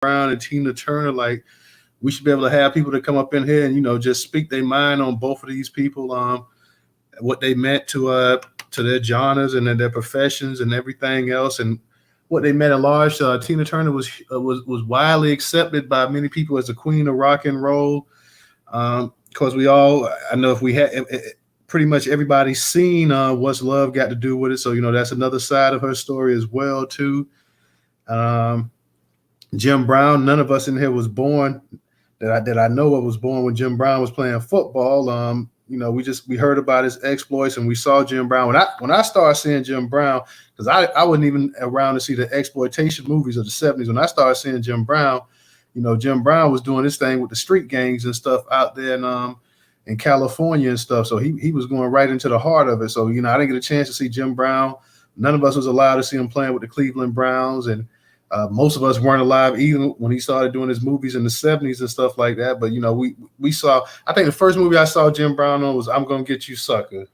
Brown and Tina Turner. Like, we should be able to have people to come up in here and just speak their mind on both of these people, what they meant to their genres and their professions and everything else, and what they meant at large. Tina Turner was widely accepted by many people as the queen of rock and roll. Because I know if we had pretty much everybody's seen What's Love Got to Do with It, so that's another side of her story as well too. Jim Brown, none of us in here was born that I know of was born when Jim Brown was playing football. We heard about his exploits and we saw Jim Brown. When I started seeing Jim Brown, because I wasn't even around to see the exploitation movies of the 70s. When I started seeing Jim Brown, Jim Brown was doing his thing with the street gangs and stuff out there in California and stuff. So he was going right into the heart of it. So, I didn't get a chance to see Jim Brown. None of us was allowed to see him playing with the Cleveland Browns. And most of us weren't alive even when he started doing his movies in the 70s and stuff like that. But, we saw, I think the first movie I saw Jim Brown on was I'm Gonna Get You Sucker,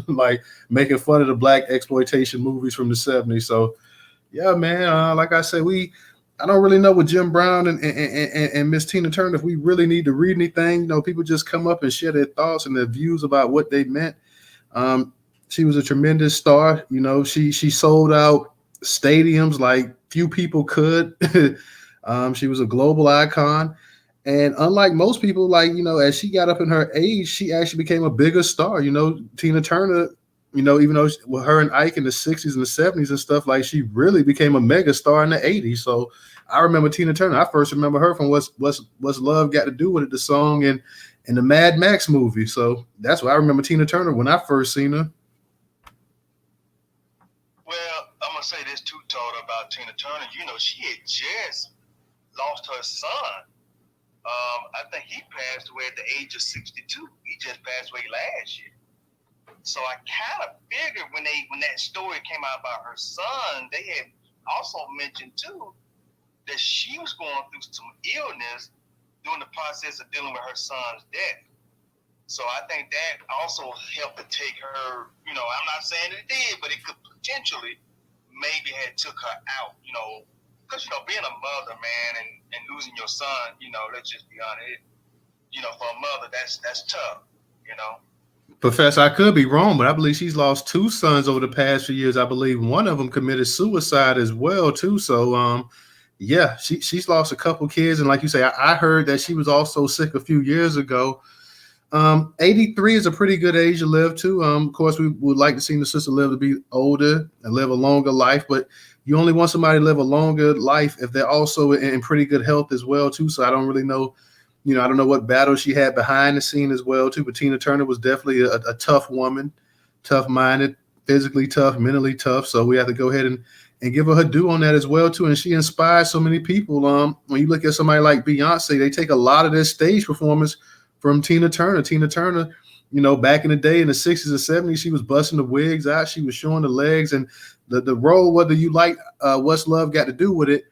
like making fun of the black exploitation movies from the 70s. So, yeah, man, like I said, I don't really know with Jim Brown and Miss Tina Turner if we really need to read anything. People just come up and share their thoughts and their views about what they meant. She was a tremendous star. She sold out stadiums like few people could. She was a global icon. And unlike most people, as she got up in her age, she actually became a bigger star. Tina Turner, even though with her and Ike in the 60s and the 70s and stuff, like she really became a mega star in the 80s. So I remember Tina Turner. I first remember her from What's Love Got to Do with It, the song in the Mad Max movie. So that's why I remember Tina Turner when I first seen her. Well, I'm going to say this too, Todd, about Tina Turner. She had just lost her son. I think he passed away at the age of 62. He just passed away last year. So I kind of figured when that story came out about her son, they had also mentioned too that she was going through some illness during the process of dealing with her son's death. So I think that also helped to take her, I'm not saying it did, but it could potentially maybe had took her out, because, being a mother, man, and losing your son, let's just be honest, for a mother, that's tough, Professor, I could be wrong, but I believe she's lost two sons over the past few years. I believe one of them committed suicide as well, too. So, yeah, she's lost a couple kids. And like you say, I heard that she was also sick a few years ago. 83 is a pretty good age to live, too. Of course, we would like to see the sister live to be older and live a longer life, but you only want somebody to live a longer life if they're also in pretty good health as well, too. So I don't really know. I don't know what battle she had behind the scene as well, too. But Tina Turner was definitely a tough woman, tough-minded, physically tough, mentally tough. So we have to go ahead and give her due on that as well, too. And she inspired so many people. When you look at somebody like Beyonce, they take a lot of their stage performance from Tina Turner. Tina Turner, back in the day in the 60s and 70s, she was busting the wigs out. She was showing the legs. And the role, whether you like What's Love Got to Do with It,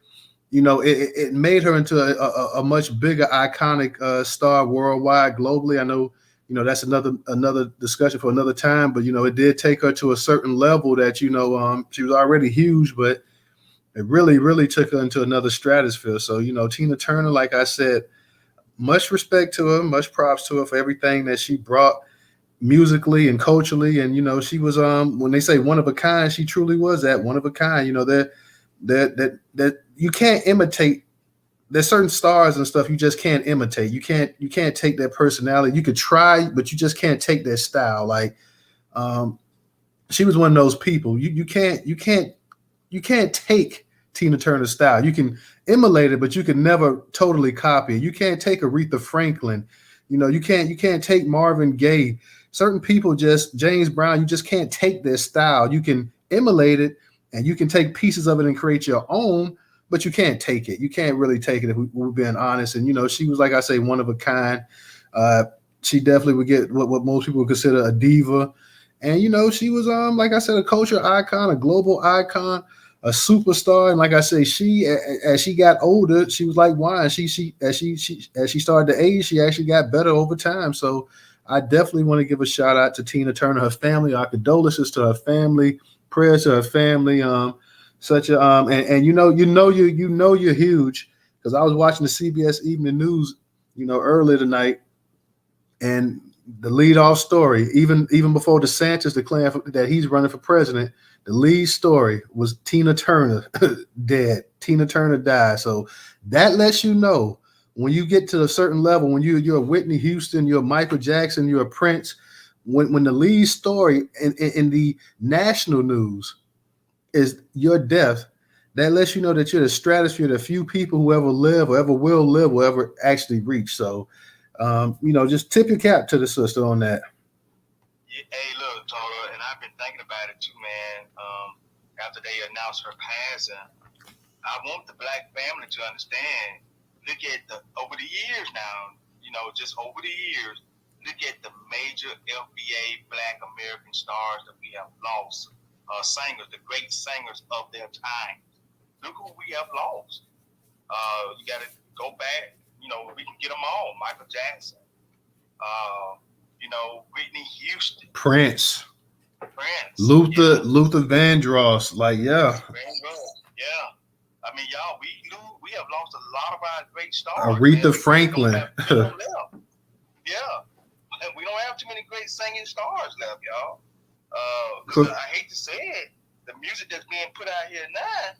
it made her into a much bigger iconic star worldwide, globally. I know, that's another discussion for another time, but, it did take her to a certain level that, she was already huge, but it really, really took her into another stratosphere. So, Tina Turner, like I said, much respect to her, much props to her for everything that she brought musically and culturally. And, she was, when they say one of a kind, she truly was that one of a kind. That you can't imitate. There's certain stars and stuff you just can't imitate. You can't take their personality. You could try, but you just can't take their style. Like, she was one of those people. You can't take Tina Turner's style. You can emulate it, but you can never totally copy it. You can't take Aretha Franklin. You can't take Marvin Gaye. Certain people, James Brown, you just can't take their style. You can emulate it, and you can take pieces of it and create your own, but you can't take it. You can't really take it if we're being honest. And, she was, like I say, one of a kind. She definitely would get what most people would consider a diva. And, she was, like I said, a culture icon, a global icon, a superstar. And like I say, as she got older, she was like wine. As she started to age, she actually got better over time. So I definitely want to give a shout out to Tina Turner, her family. Our condolences to her family. Prayers to her family. You're huge because I was watching the CBS Evening News, earlier tonight, and the lead-off story, even before DeSantis declared that he's running for president, the lead story was Tina Turner dead. Tina Turner died. So that lets you know when you get to a certain level, when you're a Whitney Houston, you're a Michael Jackson, you're a Prince, when the lead story in the national news is your death, that lets you know that you're the stratosphere, the few people who ever live or ever will live will ever actually reach. So, just tip your cap to the sister on that. Hey, look, Tara, and I've been thinking about it too, man. After they announced her passing, I want the Black family to understand. Look at over the years now, just over the years, look at the major FBA Black American stars that we have lost, singers, the great singers of their time. Look who we have lost. You got to go back. We can get them all. Michael Jackson. Whitney Houston, Prince, Luther Vandross, yeah. I mean, y'all, we have lost a lot of our great stars. Aretha Franklin. Yeah, we don't have too many great singing stars left, y'all. I hate to say it, the music that's being put out here now,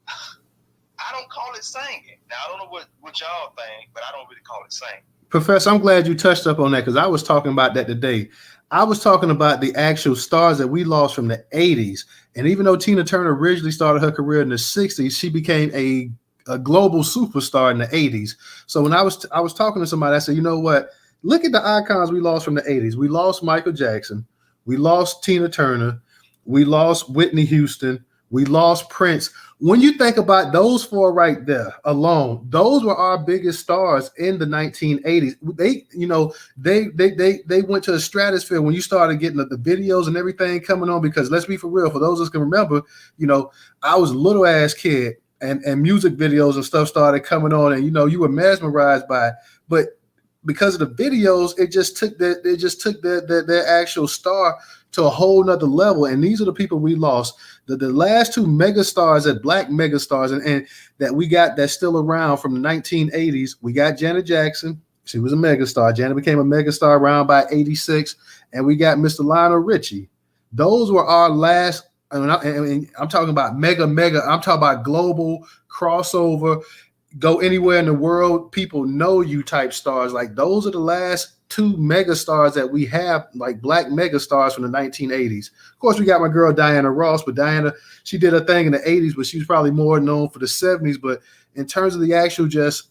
I don't call it singing. Now, I don't know what y'all think, but I don't really call it singing. Professor, I'm glad you touched up on that because I was talking about that today. I was talking about the actual stars that we lost from the 80s. And even though Tina Turner originally started her career in the 60s, she became a global superstar in the 80s. So when I was talking to somebody, I said, you know what? Look at the icons we lost from the 80s. We lost Michael Jackson. We lost Tina Turner. We lost Whitney Houston. We lost Prince. When you think about those four right there alone, those were our biggest stars in the 1980s. They went to a stratosphere when you started getting the videos and everything coming on, because let's be for real, for those of us can remember, I was a little ass kid and music videos and stuff started coming on, and you were mesmerized by it. But because of the videos, it just took their actual star to a whole nother level. And these are the people we lost. The last two megastars, that Black megastars, and that we got that's still around from the 1980s. We got Janet Jackson. She was a megastar. Janet became a megastar around by 86. And we got Mr. Lionel Richie. Those were our last. I'm talking about mega. I'm talking about global crossover. Go anywhere in the world, people know you type stars. Like those are the last two megastars that we have, like Black megastars from the 1980s. Of course, we got my girl Diana Ross, but Diana, she did her thing in the 80s, but she was probably more known for the 70s. But in terms of the actual just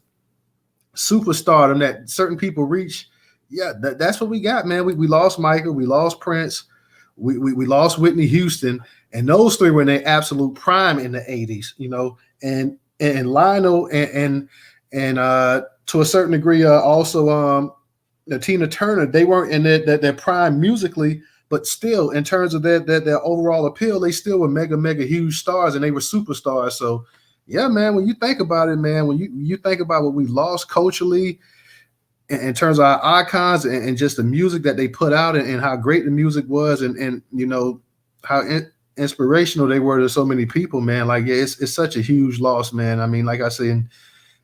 superstardom that certain people reach, yeah, that's what we got, man. We lost Michael, we lost Prince, we lost Whitney Houston, and those three were in their absolute prime in the 80s, and Lionel and to a certain degree, also Tina Turner, they weren't in their prime musically, but still in terms of their overall appeal, they still were mega huge stars, and they were superstars. So yeah, man, when you think about it, man, when you think about what we lost culturally in terms of our icons and just the music that they put out and how great the music was, and how inspirational they were to so many people, man. Like, yeah, it's such a huge loss, man. I mean, like I said,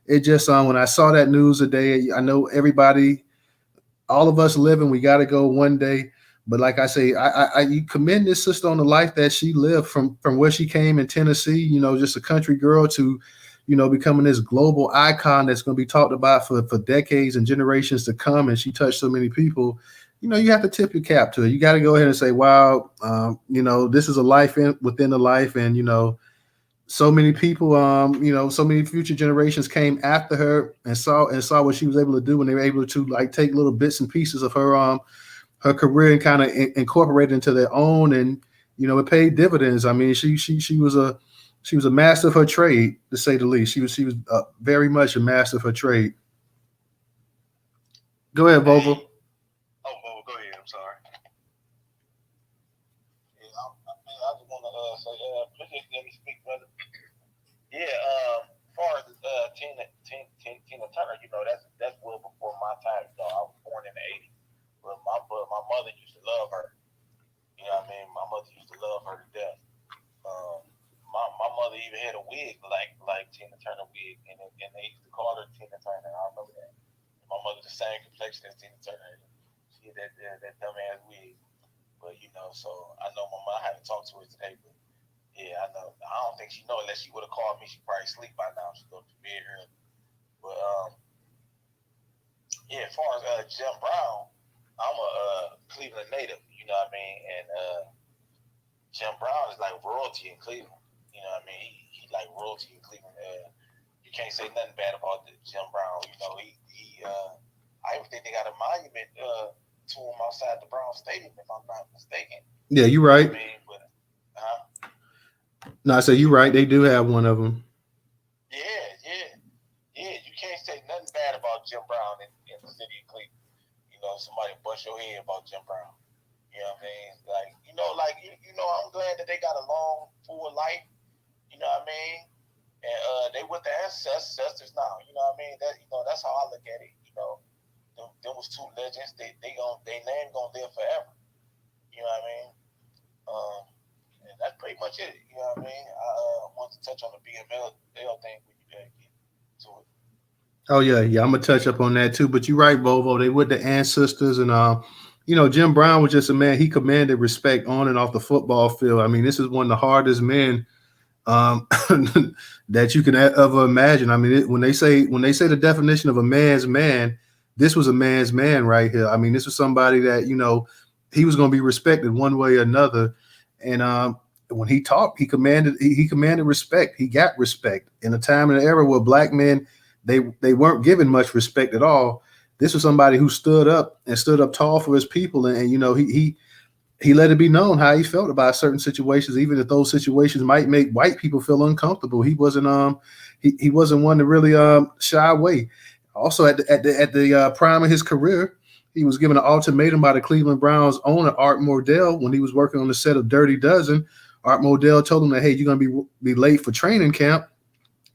it just when I saw that news today, I know everybody, all of us living, we got to go one day. But like I say, I commend this sister on the life that she lived from where she came in Tennessee, just a country girl to, becoming this global icon that's going to be talked about for decades and generations to come. And she touched so many people. You have to tip your cap to it. You got to go ahead and say, wow, this is a life within a life. And, so many people, so many future generations came after her and saw what she was able to do when they were able to like take little bits and pieces of her career and kind of incorporate it into their own. And, it paid dividends. I mean, she was a master of her trade, to say the least. She was very much a master of her trade. Go ahead, Vogel. Go ahead. I'm sorry. I just want to say, please let me speak, brother. Yeah, as far as Tina Turner, that's well before my time. I was born in the '80s, but my mother used to love her. You know what I mean? My mother used to love her to death. My mother even had a wig like Tina Turner wig, and they used to to call her Tina Turner. I remember that. My mother the same complexion as Tina Turner. She had that dumbass wig. But so I know my mom. I haven't talked to her today, but yeah, I know. I don't think she know unless she would have called me. She probably sleep by now. She go to bed early. But yeah, as far as Jim Brown, I'm a Cleveland native. You know what I mean? And Jim Brown is like royalty in Cleveland. You know what I mean? He like royalty in Cleveland. You can't say nothing bad about Jim Brown. I even think they got a monument to him outside the Brown Stadium, if I'm not mistaken. Yeah, you're right. I mean, but, no, I say you're right. They do have one of them. Yeah. You can't say nothing bad about Jim Brown in the city of Cleveland. Somebody bust your head about Jim Brown. You know what I mean? I'm glad that they got a long, full life. You know what I mean? And they with the ancestors now. You know what I mean? That's how I look at it. There was two legends. They name gonna live forever. You know what I mean? And that's pretty much it. You know what I mean? I want to touch on the BML thing when you get to it. Oh yeah. I'm gonna touch up on that too. But you're right, Bovo. They with the ancestors, and Jim Brown was just a man. He commanded respect on and off the football field. I mean, this is one of the hardest men that you can ever imagine. I mean, when they say the definition of a man's man, this was a man's man right here. I mean, this was somebody that he was going to be respected one way or another. And when he talked, he commanded respect. He got respect in a time and an era where black men they weren't given much respect at all. This was somebody who stood up tall for his people, and he let it be known how he felt about certain situations, even if those situations might make white people feel uncomfortable. He wasn't he wasn't one to really shy away. Also, at the prime of his career, he was given an ultimatum by the Cleveland Browns owner Art Modell when he was working on the set of Dirty Dozen. Art Modell told him that, hey, you're gonna be late for training camp.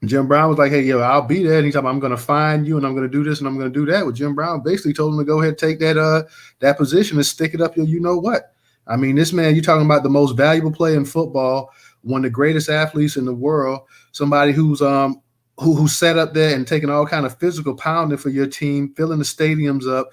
Jim Brown was like, hey, yo, I'll be there. And he's like, I'm going to find you, and I'm going to do this, and I'm going to do that. Well, Jim Brown basically told him to go ahead and take that position and stick it up your you-know-what. I mean, this man, you're talking about the most valuable player in football, one of the greatest athletes in the world, somebody who's sat up there and taking all kind of physical pounding for your team, filling the stadiums up,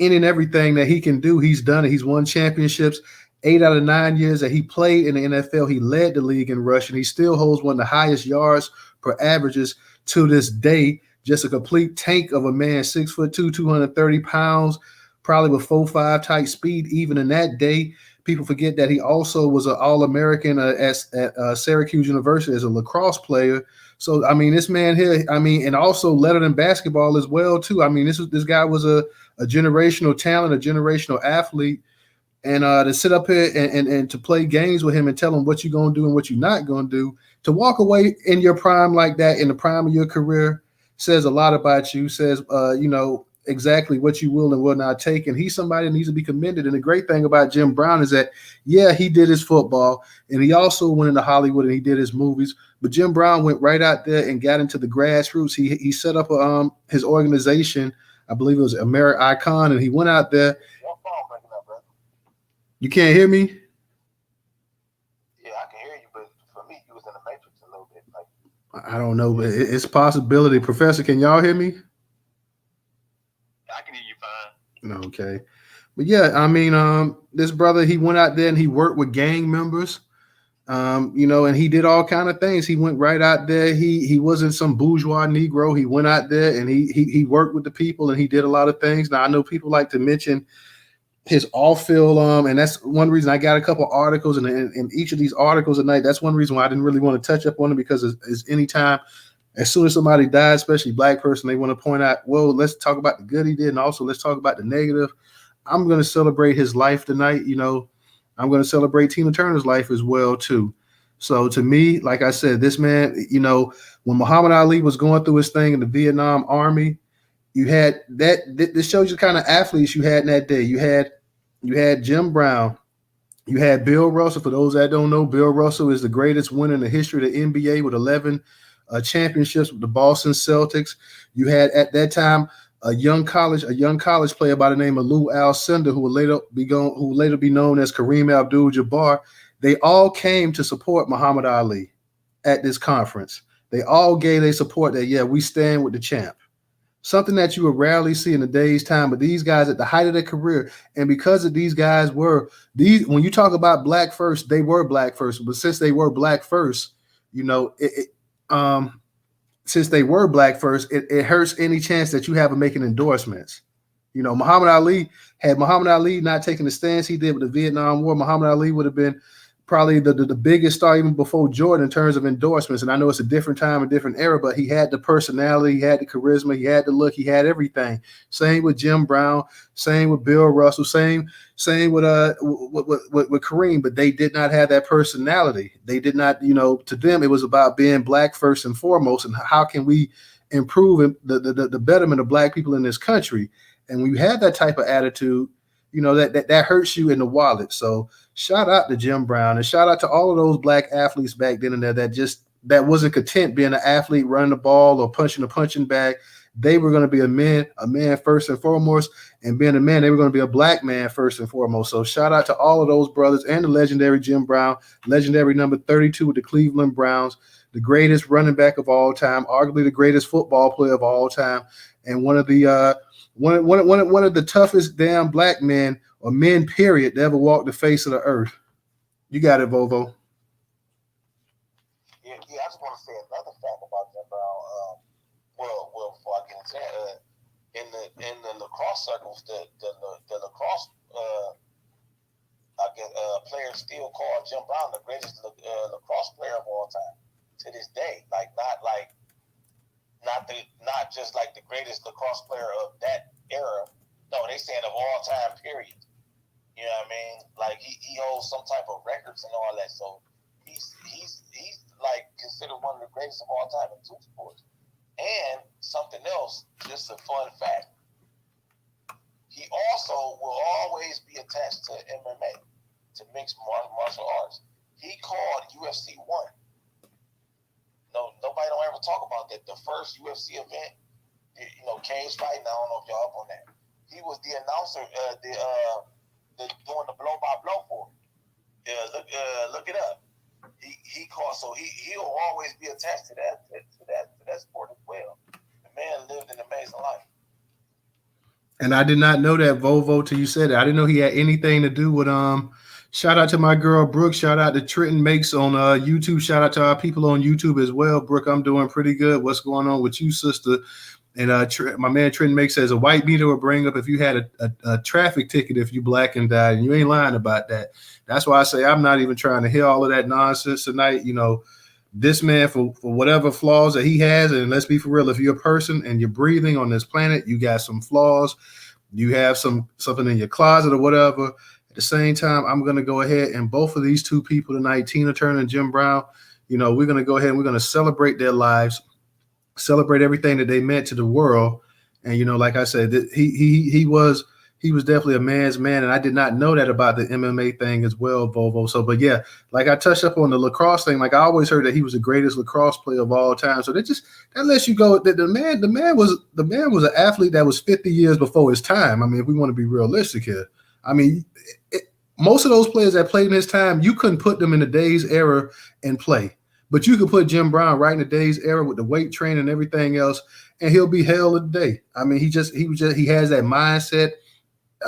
any and everything that he can do, he's done it. He's won championships. 8 out of 9 years that he played in the NFL, he led the league in rushing. He still holds one of the highest yards per averages to this day. Just a complete tank of a man, 6'2", 230 pounds, probably with 4.5 type speed. Even in that day, people forget that he also was an All-American at Syracuse University as a lacrosse player. So, I mean, this man here, I mean, and also lettered in basketball as well, too. I mean, this guy was a generational talent, a generational athlete. And to sit up here and to play games with him and tell him what you're going to do and what you're not going to do, to walk away in your prime like that, in the prime of your career, says a lot about you, says, exactly what you will and will not take. And he's somebody that needs to be commended. And the great thing about Jim Brown is that, yeah, he did his football, and he also went into Hollywood and he did his movies. But Jim Brown went right out there and got into the grassroots. He set up his organization, I believe it was American Icon, and he went out there. You can't hear me? Yeah, I can hear you, but for me, you was in the matrix a little bit. I don't know, but it's a possibility. Professor, can y'all hear me? I can hear you fine. Okay. But yeah, I mean, this brother, he went out there and he worked with gang members, and he did all kind of things. He went right out there. He wasn't some bourgeois Negro. He went out there and he worked with the people, and he did a lot of things. Now, I know people like to mention his off-field, and that's one reason I got a couple articles, and in each of these articles tonight, that's one reason why I didn't really want to touch up on it, because it's anytime, as soon as somebody dies, especially black person, they want to point out, well, let's talk about the good he did, and also let's talk about the negative. I'm going to celebrate his life tonight. I'm going to celebrate Tina Turner's life as well too. So to me, like I said, this man, when Muhammad Ali was going through his thing in the Vietnam Army, you had that. This shows you the kind of athletes you had in that day. You had Jim Brown. You had Bill Russell. For those that don't know, Bill Russell is the greatest winner in the history of the NBA with 11 championships with the Boston Celtics. You had at that time a young college player by the name of Lou Alcindor, who will later be known as Kareem Abdul-Jabbar. They all came to support Muhammad Ali at this conference. They all gave their support that, yeah, we stand with the champ. Something that you will rarely see in a day's time, but these guys at the height of their career, and because of these guys were these, when you talk about black first, they were black first. But since they were black first, you know, since they were black first, it hurts any chance that you have of making endorsements. You know, Muhammad Ali, had Muhammad Ali not taken the stance he did with the Vietnam War, Muhammad Ali would have been probably the biggest star even before Jordan in terms of endorsements. And I know it's a different time, a different era, but he had the personality, he had the charisma, he had the look, he had everything. Same with Jim Brown, same with Bill Russell, same with Kareem, but they did not have that personality. They did not, you know, to them it was about being black first and foremost, and how can we improve the betterment of black people in this country. And when you have that type of attitude, you know, that hurts you in the wallet. So shout out to Jim Brown, and shout out to all of those black athletes back then and there that wasn't content being an athlete running the ball or punching a punching bag. They were going to be a man first and foremost, and being a man, they were going to be a black man first and foremost. So shout out to all of those brothers and the legendary Jim Brown, legendary number 32 with the Cleveland Browns, the greatest running back of all time, arguably the greatest football player of all time, and one of the toughest damn black men or men, period, to ever walk the face of the earth. You got it, Vovo. Yeah, I just want to say another fact about Jim Brown. Well, before I get into that, in the lacrosse circles, the lacrosse players still call Jim Brown the greatest lacrosse player of all time to this day. Like not just like the greatest lacrosse player of that era. No, they saying of all time, period. You know what I mean? Like he holds some type of records and all that. So he's like considered one of the greatest of all time in two sports. And something else, just a fun fact. He also will always be attached to MMA, to mixed martial arts. He called UFC 1. No, nobody don't ever talk about that. The first UFC event, you know, cage fighting. I don't know if y'all up on that. He was the announcer, doing the blow by blow for it. Look it up. He called, so he'll always be attached to that sport as well. The man lived an amazing life. And I did not know that, Vovo, till you said it. I didn't know he had anything to do with shout out to my girl Brooke. Shout out to Trenton Makes on YouTube. Shout out to our people on YouTube as well. Brooke, I'm doing pretty good. What's going on with you, sister? And my man Trenton Makes says a white meter will bring up if you had a traffic ticket if you black and died, and you ain't lying about that. That's why I say I'm not even trying to hear all of that nonsense tonight. You know, this man, for whatever flaws that he has, and let's be for real, if you're a person and you're breathing on this planet, you got some flaws, you have something in your closet or whatever. At the same time, I'm going to go ahead and both of these two people tonight, Tina Turner and Jim Brown, you know, we're going to go ahead and we're going to celebrate their lives, celebrate everything that they meant to the world. And, you know, like I said, he was definitely a man's man. And I did not know that about the MMA thing as well, Volvo. So, but yeah, like I touched up on the lacrosse thing. Like I always heard that he was the greatest lacrosse player of all time. So that lets you go that the man was an athlete that was 50 years before his time. I mean, if we want to be realistic here, I mean, most of those players that played in his time, you couldn't put them in the day's era and play. But you could put Jim Brown right in the day's era with the weight training and everything else, and he'll be hell of the day. I mean, he has that mindset,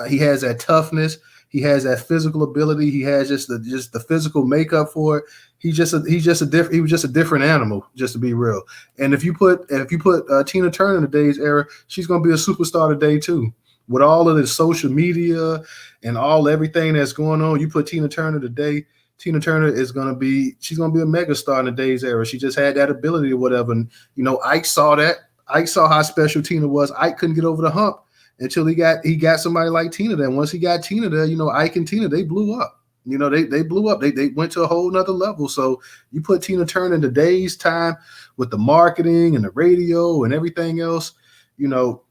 he has that toughness, he has that physical ability, he has just the physical makeup for it. He was just a different animal, just to be real. And if you put Tina Turner in the day's era, she's gonna be a superstar today too. With all of the social media and everything that's going on, you put Tina Turner today. Tina Turner she's going to be a megastar in the day's era. She just had that ability or whatever. And, you know, Ike saw that. Ike saw how special Tina was. Ike couldn't get over the hump until he got somebody like Tina there. And once he got Tina there, you know, Ike and Tina, they blew up. You know, they blew up. They went to a whole nother level. So you put Tina Turner in today's time with the marketing and the radio and everything else, you know,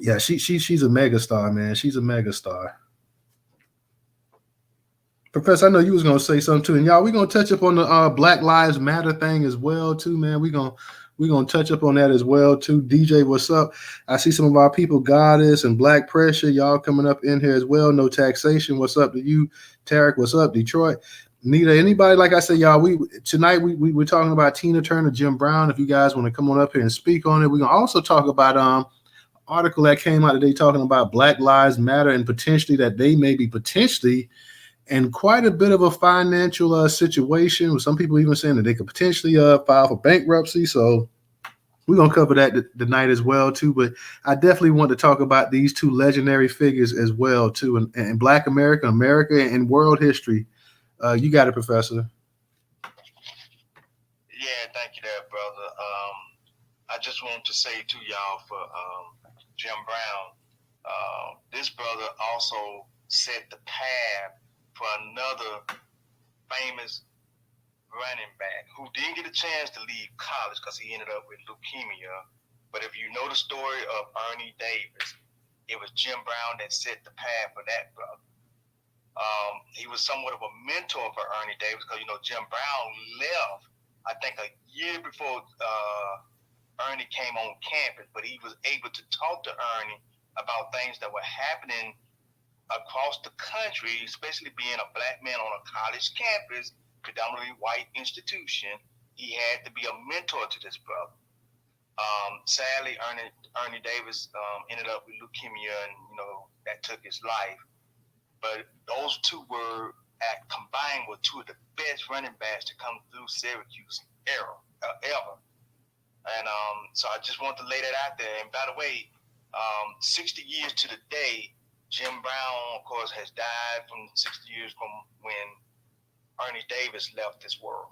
yeah, she's a megastar, man. She's a megastar. Professor, I know you was gonna say something too, and y'all, we're gonna touch up on the Black Lives Matter thing as well too, man. We're gonna touch up on that as well too. DJ, what's up? I see some of our people, Goddess and Black Pressure, y'all coming up in here as well. No Taxation, what's up to you? Tarek, what's up? Detroit. Nita, anybody, like I said, y'all, tonight we're talking about Tina Turner, Jim Brown. If you guys want to come on up here and speak on it, we're gonna also talk about article that came out today talking about Black Lives Matter and potentially that they may be potentially in quite a bit of a financial situation, with some people even saying that they could potentially file for bankruptcy. So we're gonna cover that tonight as well too. But I definitely want to talk about these two legendary figures as well too, and Black America, and world history. You got it, Professor. Yeah, thank you there, brother. I just want to say to y'all for Jim Brown, this brother also set the path for another famous running back who didn't get a chance to leave college because he ended up with leukemia. But if you know the story of Ernie Davis, it was Jim Brown that set the path for that brother. He was somewhat of a mentor for Ernie Davis because, Jim Brown left, I think, a year before Ernie came on campus, but he was able to talk to Ernie about things that were happening across the country, especially being a black man on a college campus, predominantly white institution. He had to be a mentor to this brother. Sadly, Ernie Davis ended up with leukemia, and that took his life. But those two were combined with two of the best running backs to come through Syracuse ever. And so I just want to lay that out there. And by the way, 60 years to the day, Jim Brown, of course, has died from 60 years from when Ernie Davis left this world.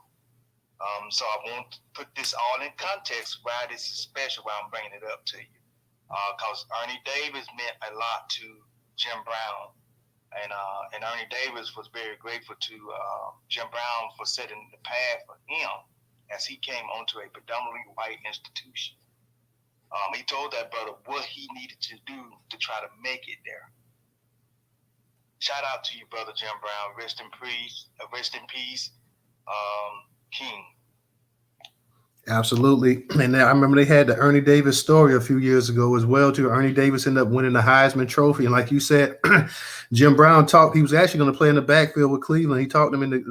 So I want to put this all in context why this is special, why I'm bringing it up to you. Because Ernie Davis meant a lot to Jim Brown. And Ernie Davis was very grateful to Jim Brown for setting the path for him as he came onto a predominantly white institution. He told that brother what he needed to do to try to make it there. Shout out to you, brother Jim Brown. Rest in peace, King. Absolutely. And I remember they had the Ernie Davis story a few years ago as well too. Ernie Davis ended up winning the Heisman Trophy. And like you said, Jim Brown he was actually going to play in the backfield with Cleveland. He talked him into,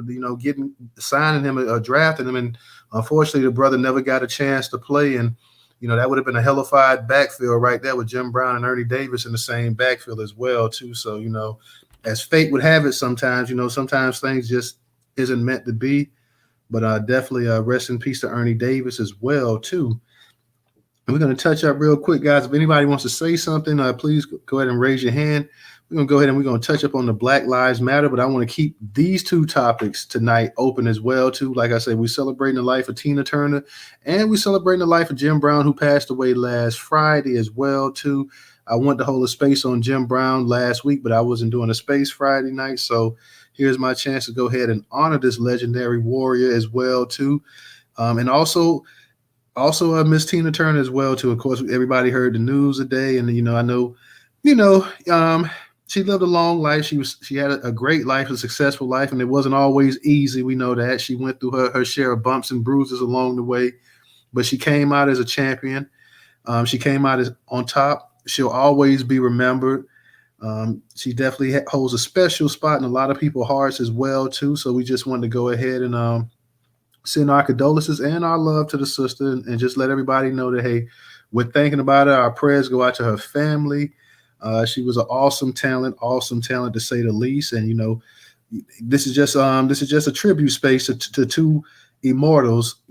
signing him, drafting him. And unfortunately, the brother never got a chance to play. And, that would have been a hellified backfield right there with Jim Brown and Ernie Davis in the same backfield as well too. So, as fate would have it sometimes, sometimes things just isn't meant to be. But definitely rest in peace to Ernie Davis as well, too. And we're going to touch up real quick, guys. If anybody wants to say something, please go ahead and raise your hand. We're going to go ahead and we're going to touch up on the Black Lives Matter. But I want to keep these two topics tonight open as well, too. Like I said, we're celebrating the life of Tina Turner. And we're celebrating the life of Jim Brown, who passed away last Friday as well, too. I wanted to hold a space on Jim Brown last week, but I wasn't doing a space Friday night. So here's my chance to go ahead and honor this legendary warrior as well, too. And also Miss Tina Turner as well, too. Of course, everybody heard the news today. And, I know, she lived a long life. She had a great life, a successful life, and it wasn't always easy. We know that. She went through her share of bumps and bruises along the way, but she came out as a champion. She came out as on top. She'll always be remembered. She definitely holds a special spot in a lot of people's hearts as well, too. So we just wanted to go ahead and send our condolences and our love to the sister and just let everybody know that, hey, we're thinking about her. Our prayers go out to her family. She was an awesome talent to say the least. And, this is just a tribute space to two immortals,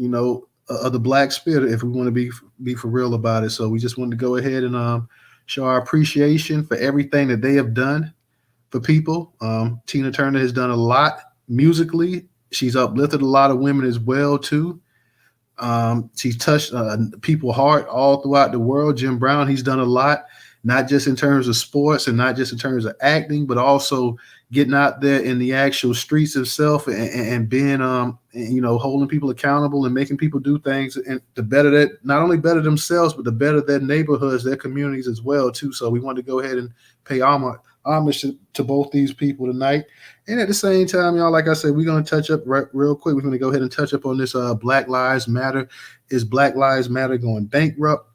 of the Black spirit, if we want to be for real about it. So we just wanted to go ahead and show our appreciation for everything that they have done for people. Tina Turner has done a lot musically. She's uplifted a lot of women as well, too. She's touched people's heart all throughout the world. Jim Brown, he's done a lot, not just in terms of sports and not just in terms of acting, but also getting out there in the actual streets itself and being, holding people accountable and making people do things and to not only better themselves, but to better their neighborhoods, their communities as well, too. So we want to go ahead and pay homage to both these people tonight. And at the same time, y'all, like I said, we're going to touch up real quick. We're going to go ahead and touch up on this Black Lives Matter. Is Black Lives Matter going bankrupt?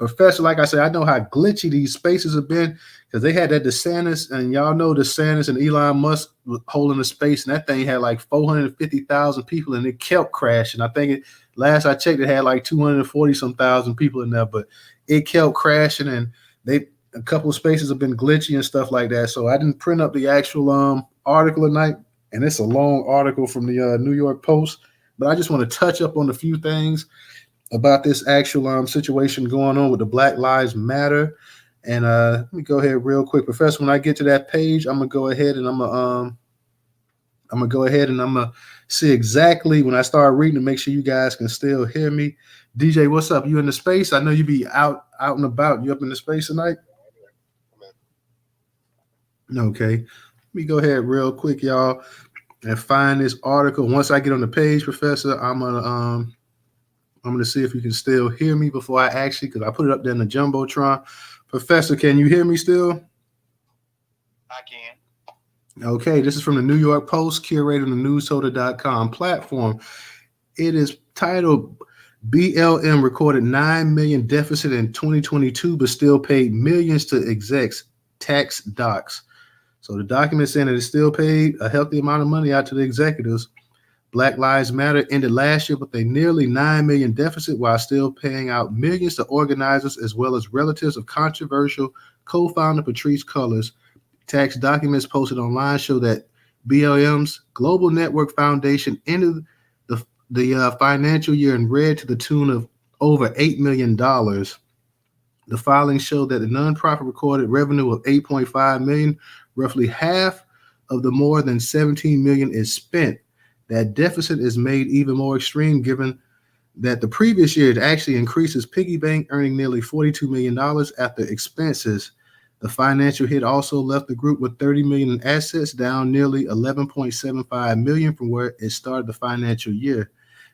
Professor, like I said, I know how glitchy these spaces have been because they had that DeSantis, and y'all know DeSantis and Elon Musk was holding the space, and that thing had like 450,000 people, and it kept crashing. I think last I checked, it had like 240 some thousand people in there, but it kept crashing, and a couple of spaces have been glitchy and stuff like that. So I didn't print up the actual article tonight, and it's a long article from the New York Post, but I just want to touch up on a few things about this actual situation going on with the Black Lives Matter. And let me go ahead real quick, Professor. When I get to that page, I'm gonna go ahead and I'm gonna see exactly when I start reading to make sure you guys can still hear me. DJ, what's up? You in the space? I know you be out and about. You up in the space tonight? Okay. Let me go ahead real quick, y'all, and find this article. Once I get on the page, Professor, I'm gonna see if you can still hear me before I actually, because I put it up there in the Jumbotron. Professor, can you hear me still? I can. Okay, this is from the New York Post, curator on the Newstoter.com platform. It is titled BLM recorded 9 million deficit in 2022, but still paid millions to execs, tax docs. So the document saying that it still paid a healthy amount of money out to the executives. Black Lives Matter ended last year with a nearly 9 million deficit while still paying out millions to organizers as well as relatives of controversial co-founder Patrisse Cullors. Tax documents posted online show that BLM's Global Network Foundation ended the financial year in red to the tune of over $8 million. The filings show that the nonprofit recorded revenue of $8.5 million, roughly half of the more than $17 million is spent. That deficit is made even more extreme given that the previous year it actually increases piggy bank, earning nearly $42 million after expenses. The financial hit also left the group with $30 million in assets, down nearly $11.75 million from where it started the financial year.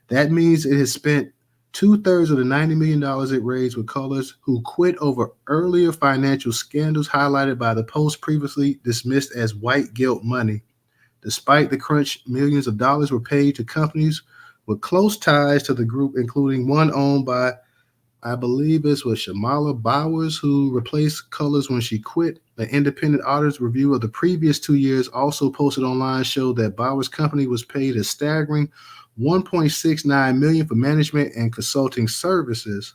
That means it has spent 2/3 of the $90 million it raised with Cullors, who quit over earlier financial scandals highlighted by the Post previously dismissed as white guilt money. Despite the crunch, millions of dollars were paid to companies with close ties to the group, including one owned by, I believe it was Shamala Bowers, who replaced Cullors when she quit. The independent auditor's review of the previous 2 years, also posted online, showed that Bowers' company was paid a staggering $1.69 million for management and consulting services.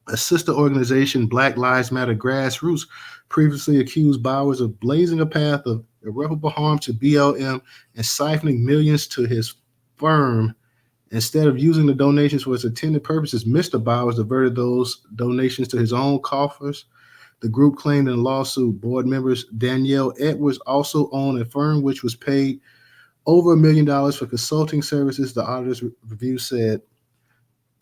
A sister organization, Black Lives Matter Grassroots, previously accused Bowers of blazing a path of irreparable harm to BLM and siphoning millions to his firm. Instead of using the donations for its intended purposes, Mr. Bowers diverted those donations to his own coffers. The group claimed in a lawsuit board members Danielle Edwards also owned a firm which was paid over $1 million for consulting services, the auditor's review said.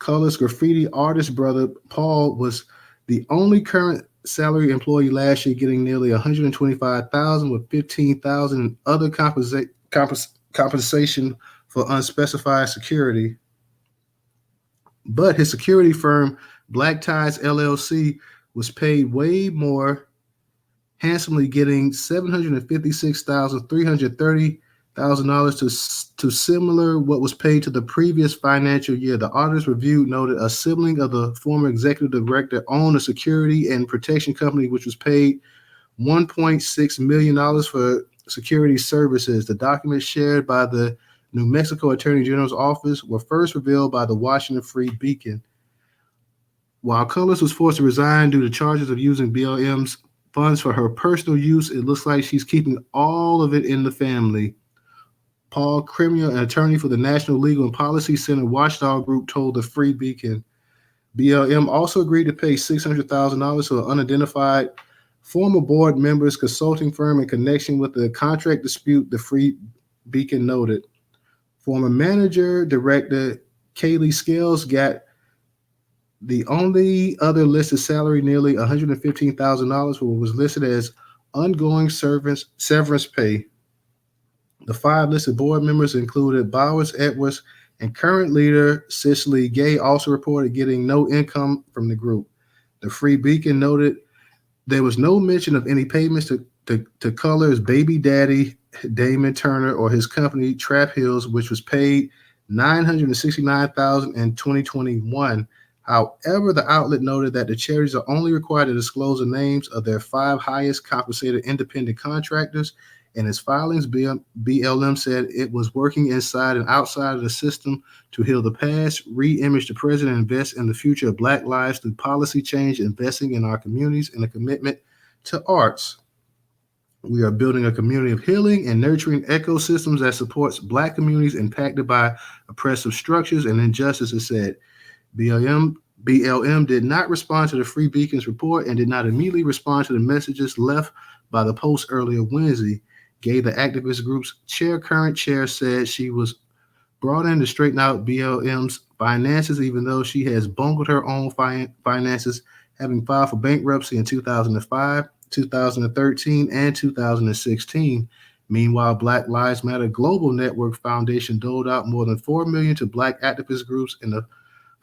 Cullors' graffiti artist brother Paul was the only current salary employee last year, getting nearly $125,000 with $15,000 in other compensation for unspecified security. But his security firm, Black Ties LLC, was paid way more, handsomely getting $756,330 to similar what was paid to the previous financial year. The auditor's review noted a sibling of the former executive director owned a security and protection company which was paid $1.6 million for security services. The documents shared by the New Mexico Attorney General's office were first revealed by the Washington Free Beacon. While Cullors was forced to resign due to charges of using BLM's funds for her personal use, it looks like she's keeping all of it in the family. Paul Cremier, an attorney for the National Legal and Policy Center watchdog group, told the Free Beacon. BLM also agreed to pay $600,000 to an unidentified former board member's consulting firm in connection with the contract dispute, the Free Beacon noted. Former manager director Kaylee Scales got the only other listed salary, nearly $115,000, for what was listed as ongoing severance pay. The 5 listed board members included Bowers, Edwards, and current leader Cicely Gay also reported getting no income from the group. The Free Beacon noted there was no mention of any payments to Cullors' baby daddy, Damon Turner, or his company, Trap Hills, which was paid $969,000 in 2021. However, the outlet noted that the charities are only required to disclose the names of their 5 highest compensated independent contractors. In its filings, BLM said it was working inside and outside of the system to heal the past, re-image the present, and invest in the future of Black lives through policy change, investing in our communities, and a commitment to arts. We are building a community of healing and nurturing ecosystems that supports Black communities impacted by oppressive structures and injustice, it said. BLM did not respond to the Free Beacons report and did not immediately respond to the messages left by the Post earlier Wednesday. Gay, the activist group's current chair, said she was brought in to straighten out BLM's finances, even though she has bungled her own finances, having filed for bankruptcy in 2005, 2013, and 2016. Meanwhile, Black Lives Matter Global Network Foundation doled out more than $4 million to Black activist groups in the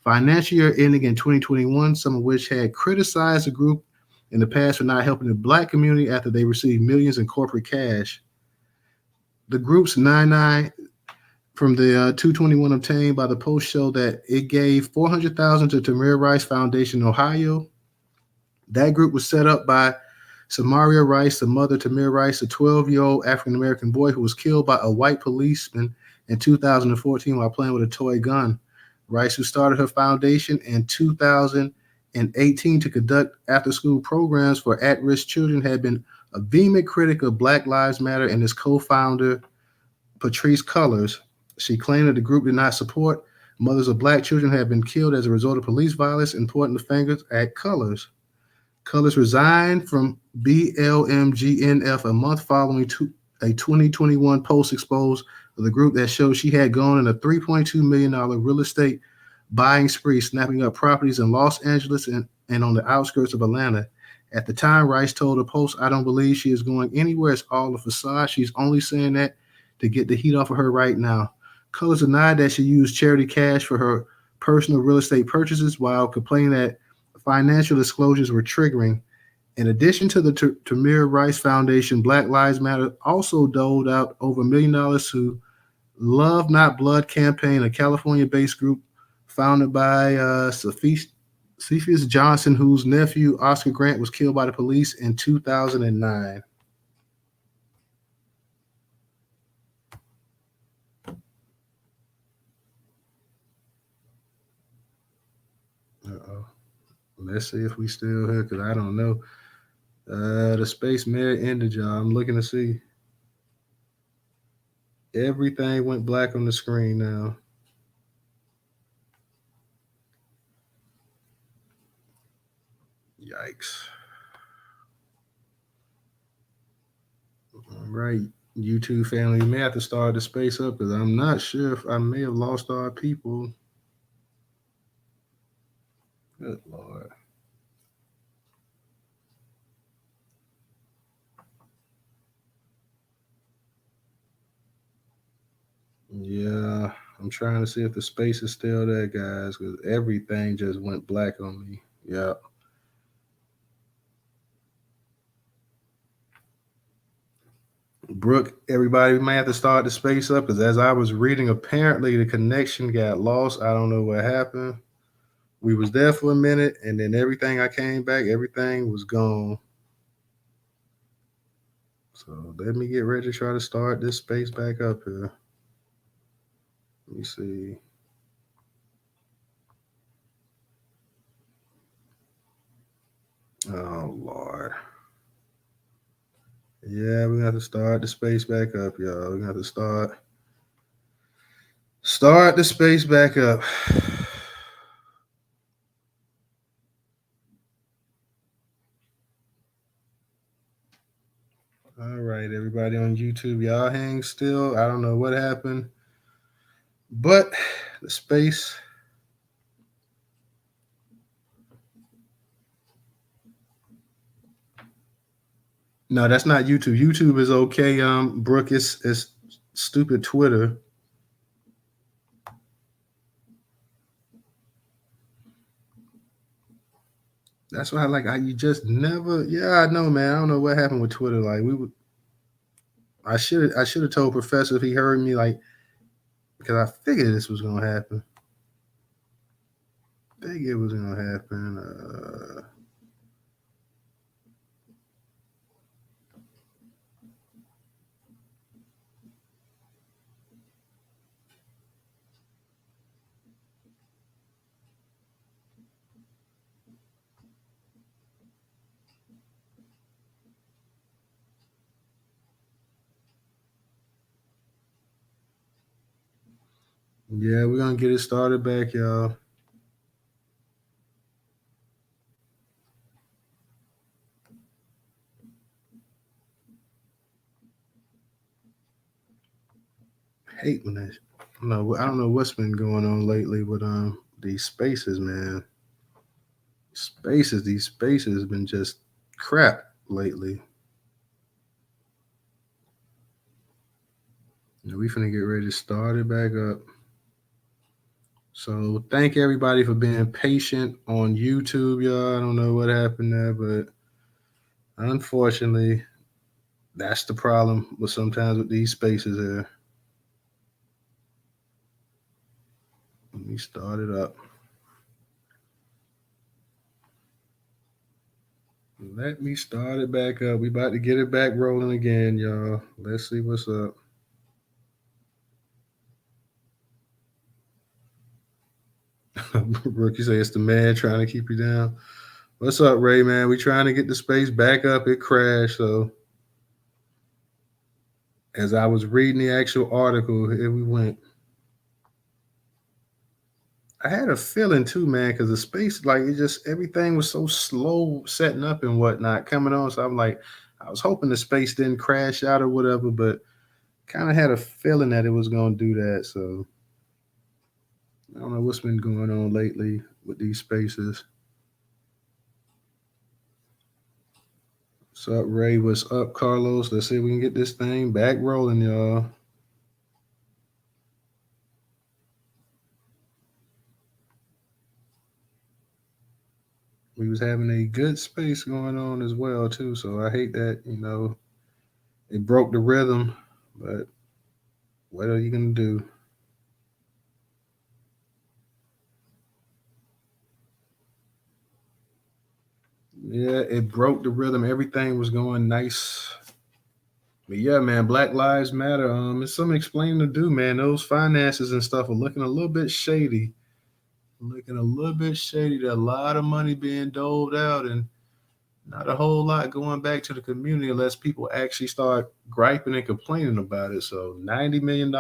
financial year ending in 2021, some of which had criticized the group in the past for not helping the Black community after they received millions in corporate cash. The group's 99 from the 221 obtained by the Post show that it gave $400,000 to Tamir Rice Foundation in Ohio. That group was set up by Samaria Rice, the mother Tamir Rice, a 12-year-old African-American boy who was killed by a white policeman in 2014 while playing with a toy gun. Rice, who started her foundation in 2018 to conduct after-school programs for at-risk children, had been a vehement critic of Black Lives Matter and its co-founder, Patrisse Cullors. She claimed that the group did not support mothers of Black children who had been killed as a result of police violence and pointing the fingers at Cullors. Cullors resigned from BLMGNF a month following a 2021 post exposed of the group that showed she had gone on a $3.2 million real estate buying spree, snapping up properties in Los Angeles and on the outskirts of Atlanta. At the time, Rice told the Post, "I don't believe she is going anywhere. It's all a facade. She's only saying that to get the heat off of her right now." Cullors denied that she used charity cash for her personal real estate purchases while complaining that financial disclosures were triggering. In addition to the Tamir Rice Foundation, Black Lives Matter also doled out over $1 million to Love Not Blood campaign, a California-based group founded by Cephas Johnson, whose nephew, Oscar Grant, was killed by the police in 2009. Uh-oh. Let's see if we still here, because I don't know. The space mayor ended, y'all. I'm looking to see. Everything went black on the screen now. Yikes. All right, YouTube family, you may have to start the space up because I'm not sure if I may have lost our people. Good Lord. Yeah, I'm trying to see if the space is still there, guys, because everything just went black on me. Yeah. Brooke, everybody, we may have to start the space up because as I was reading, apparently the connection got lost. I don't know what happened. We was there for a minute, and then everything I came back, everything was gone. So let me get ready to try to start this space back up here. Let me see. Oh, Lord. Yeah, we're going to have to start the space back up, y'all. We're going to have to start the space back up. All right, everybody on YouTube, y'all hang still. I don't know what happened, but the space. No, that's not YouTube. YouTube is okay. Brooke, it's stupid Twitter. That's why you just never. Yeah, I know, man. I don't know what happened with Twitter. Like I should have told Professor if he heard me, like, because I figured this was gonna happen. think it was gonna happen. Yeah, we're gonna get it started back, y'all. Hate when that. No, I don't know what's been going on lately with these spaces, man. These spaces have been just crap lately. We finna get ready to start it back up. So thank everybody for being patient on YouTube, y'all. I don't know what happened there, but unfortunately, that's the problem with sometimes with these spaces here. Let me start it up. Let me start it back up. We about to get it back rolling again, y'all. Let's see what's up. Rookie say it's the man trying to keep you down. What's up, Ray, man? We trying to get the space back up. It crashed, so as I was reading the actual article, here we went. I had a feeling too, man, because the space, like it just everything was so slow setting up and whatnot coming on. So I'm like, I was hoping the space didn't crash out or whatever, but kind of had a feeling that it was gonna do that. So I don't know what's been going on lately with these spaces. What's up, Ray? What's up, Carlos? Let's see if we can get this thing back rolling, y'all. We was having a good space going on as well too. So I hate that, it broke the rhythm, but what are you gonna do? Yeah, it broke the rhythm. Everything was going nice. But yeah, man, Black Lives Matter. It's something explaining to do, man. Those finances and stuff are looking a little bit shady. Looking a little bit shady. There's a lot of money being doled out and not a whole lot going back to the community unless people actually start griping and complaining about it. So $90 million.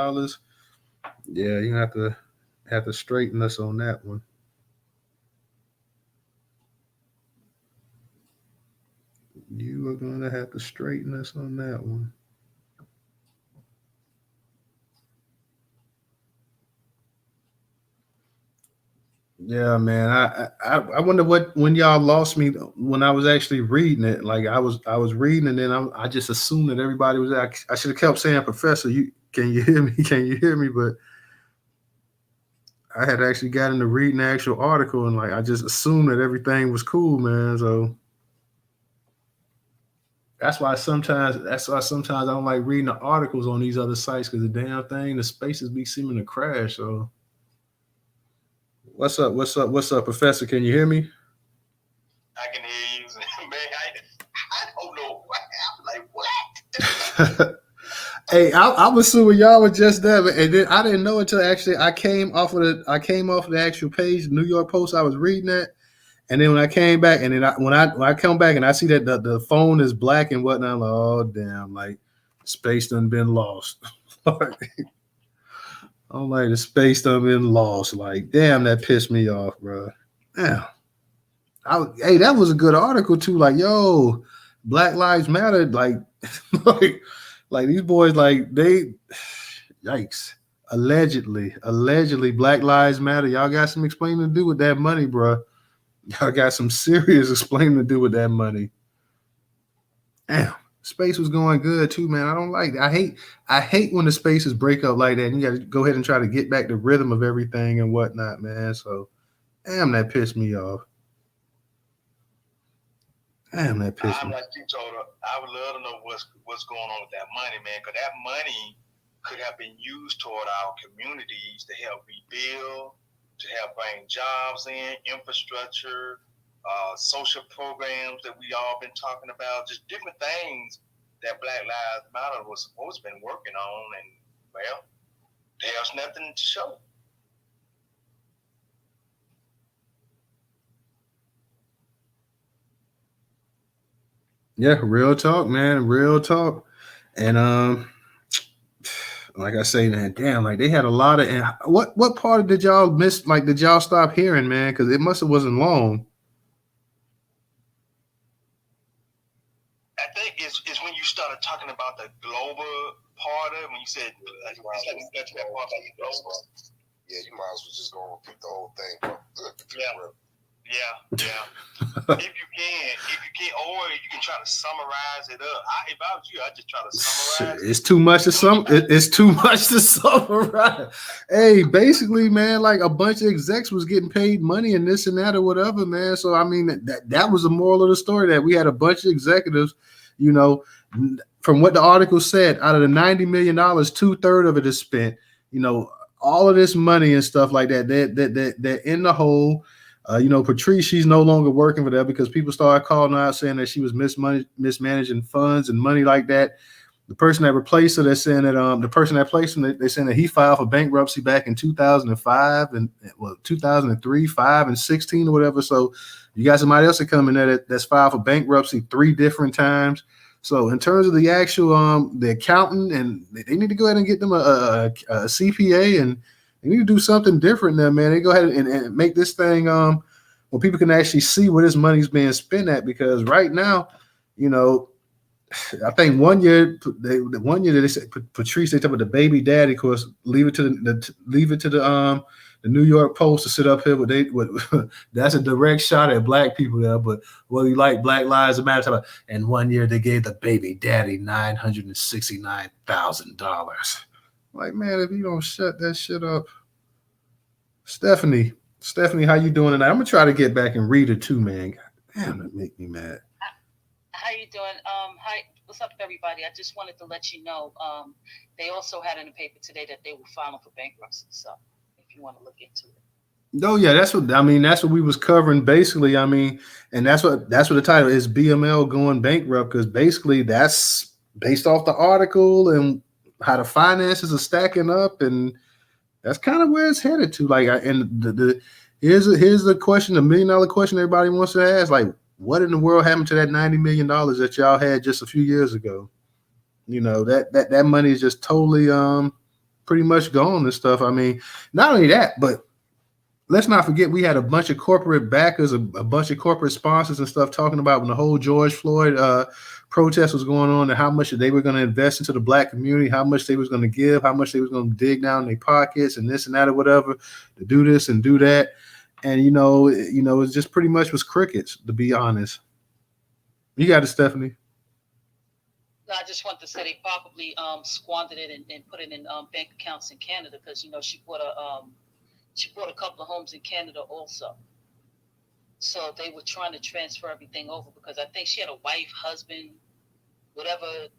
Yeah, you have to straighten us on that one. You are gonna have to straighten us on that one. Yeah, man. I wonder what when y'all lost me when I was actually reading it. Like I was reading and then I just assumed that everybody was there. I should have kept saying, Professor, you hear me? Can you hear me? But I had actually got into reading the actual article and like I just assumed that everything was cool, man. So that's why sometimes I don't like reading the articles on these other sites because the damn thing, the spaces be seeming to crash. So what's up? What's up? What's up, Professor? Can you hear me? I can hear you, man. I don't know what happened. Like what? Hey, I'm assuming y'all were just there, and then I didn't know until actually I came off of the actual page, New York Post. I was reading that, and then when I came back, and then when I come back and I see that the phone is black and whatnot, I'm like, oh damn, like space done been lost. I'm like the space done been lost. Like damn, that pissed me off, bro. Damn. Hey, that was a good article too. Like, yo, Black Lives Matter. Like, like, like these boys, like they, yikes. Allegedly, Black Lives Matter. Y'all got some explaining to do with that money, bro. Y'all got some serious explaining to do with that money. Damn, space was going good too, man. I don't like that. I hate when the spaces break up like that. And you got to go ahead and try to get back the rhythm of everything and whatnot, man. So, damn, that pissed me off. Damn, that pissed I'm me. like you told her. I would love to know what's going on with that money, man. Because that money could have been used toward our communities to help rebuild, to help bring jobs in, infrastructure, social programs that we all been talking about, just different things that Black Lives Matter was supposed to been working on, and well, there's nothing to show. Yeah, real talk, man, real talk. And like I say, man, damn, like they had a lot of. And what part did y'all miss? Like, did y'all stop hearing, man? Because it must have wasn't long. I think it's when you started talking about the global part of it, when you said, Yeah, you might as well just go and repeat the whole thing. Yeah. If you can, or you can try to summarize it up. If I was you, I'd just try to summarize it. It's too much to it's too much to summarize. Hey, basically, man, like a bunch of execs was getting paid money and this and that or whatever, man. So I mean, that was the moral of the story, that we had a bunch of executives, you know, from what the article said, out of the $90 million, 2/3 of it is spent. You know, all of this money and stuff like that. They're in the hole. You know, Patrice, she's no longer working for that because people started calling her out saying that she was mismanaging funds and money like that. The person that replaced her, they're saying that the person that placed him, they're saying that he filed for bankruptcy back in 2005 and 2003, 5, and 16 or whatever. So you got somebody else that come in there that's filed for bankruptcy 3 different times. So in terms of the actual the accountant, and they need to go ahead and get them a CPA, and they need to do something different there, man. They go ahead and make this thing where people can actually see where this money's being spent at, because right now, you know, I think one year they said Patrice, they talk about the baby daddy, of course, leave it to the New York Post to sit up here that's a direct shot at black people there. But whether you like Black Lives Matter, and one year they gave the baby daddy $969,000. Like, man, if you don't shut that shit up. Stephanie, how you doing tonight? I'm gonna try to get back and read it too, man. God damn, that make me mad. How you doing? Hi, what's up, everybody? I just wanted to let you know, they also had in the paper today that they were filing for bankruptcy. So, if you want to look into it. Oh yeah, that's what we was covering basically. I mean, and that's what the title is: BML going bankrupt, because basically that's based off the article and how the finances are stacking up, and that's kind of where it's headed to. Like, here's the question, the $1 million question everybody wants to ask: like, what in the world happened to that $90 million that y'all had just a few years ago? You know, that money is just totally pretty much gone and stuff. I mean, not only that, but let's not forget we had a bunch of corporate backers, a bunch of corporate sponsors and stuff talking about when the whole George Floyd protest was going on, and how much they were going to invest into the black community, how much they was going to give, how much they was going to dig down in their pockets and this and that or whatever to do this and do that. And you know, it just pretty much was crickets, to be honest. You got it, Stephanie. I just want to say they probably squandered it and put it in bank accounts in Canada, because you know she bought a couple of homes in Canada also. So they were trying to transfer everything over, because I think she had a wife, husband, whatever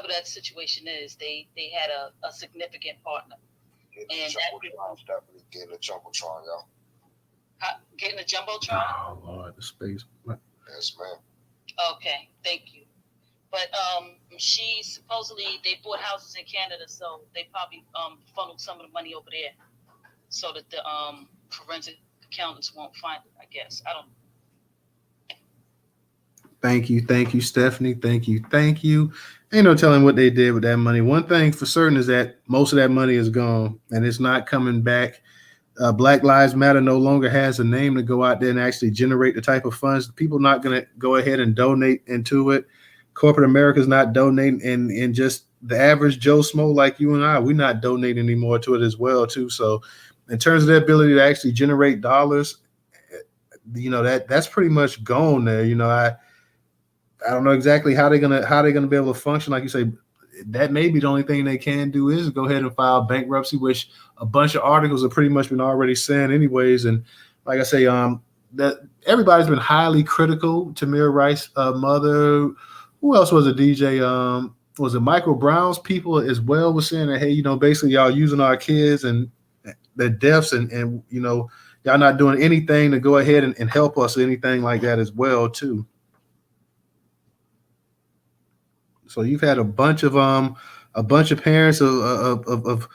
that situation is. They had a significant partner. Getting a jumbotron, y'all. Getting a jumbotron? Oh Lord, the space. Yes, ma'am. Okay, thank you. But she supposedly, they bought houses in Canada, so they probably funneled some of the money over there, so that the forensic accountants won't find it, I guess. I don't know. Thank you, Stephanie. Thank you. Ain't no telling what they did with that money. One thing for certain is that most of that money is gone, and it's not coming back. Black Lives Matter no longer has a name to go out there and actually generate the type of funds. People not going to go ahead and donate into it. Corporate America is not donating, and just the average Joe Smo like you and I, we're not donating anymore to it as well too. So in terms of their ability to actually generate dollars, you know, that's pretty much gone there. You know, I don't know exactly how they're gonna be able to function. Like you say, that may be the only thing they can do is go ahead and file bankruptcy, which a bunch of articles have pretty much been already saying anyways. And like I say, that everybody's been highly critical. Tamir Rice's mother, who else was a DJ? Was it Michael Brown's people as well was saying that, hey, you know, basically y'all using our kids, and their deaths, and you know, y'all not doing anything to go ahead and help us or anything like that as well too. So you've had a bunch of parents of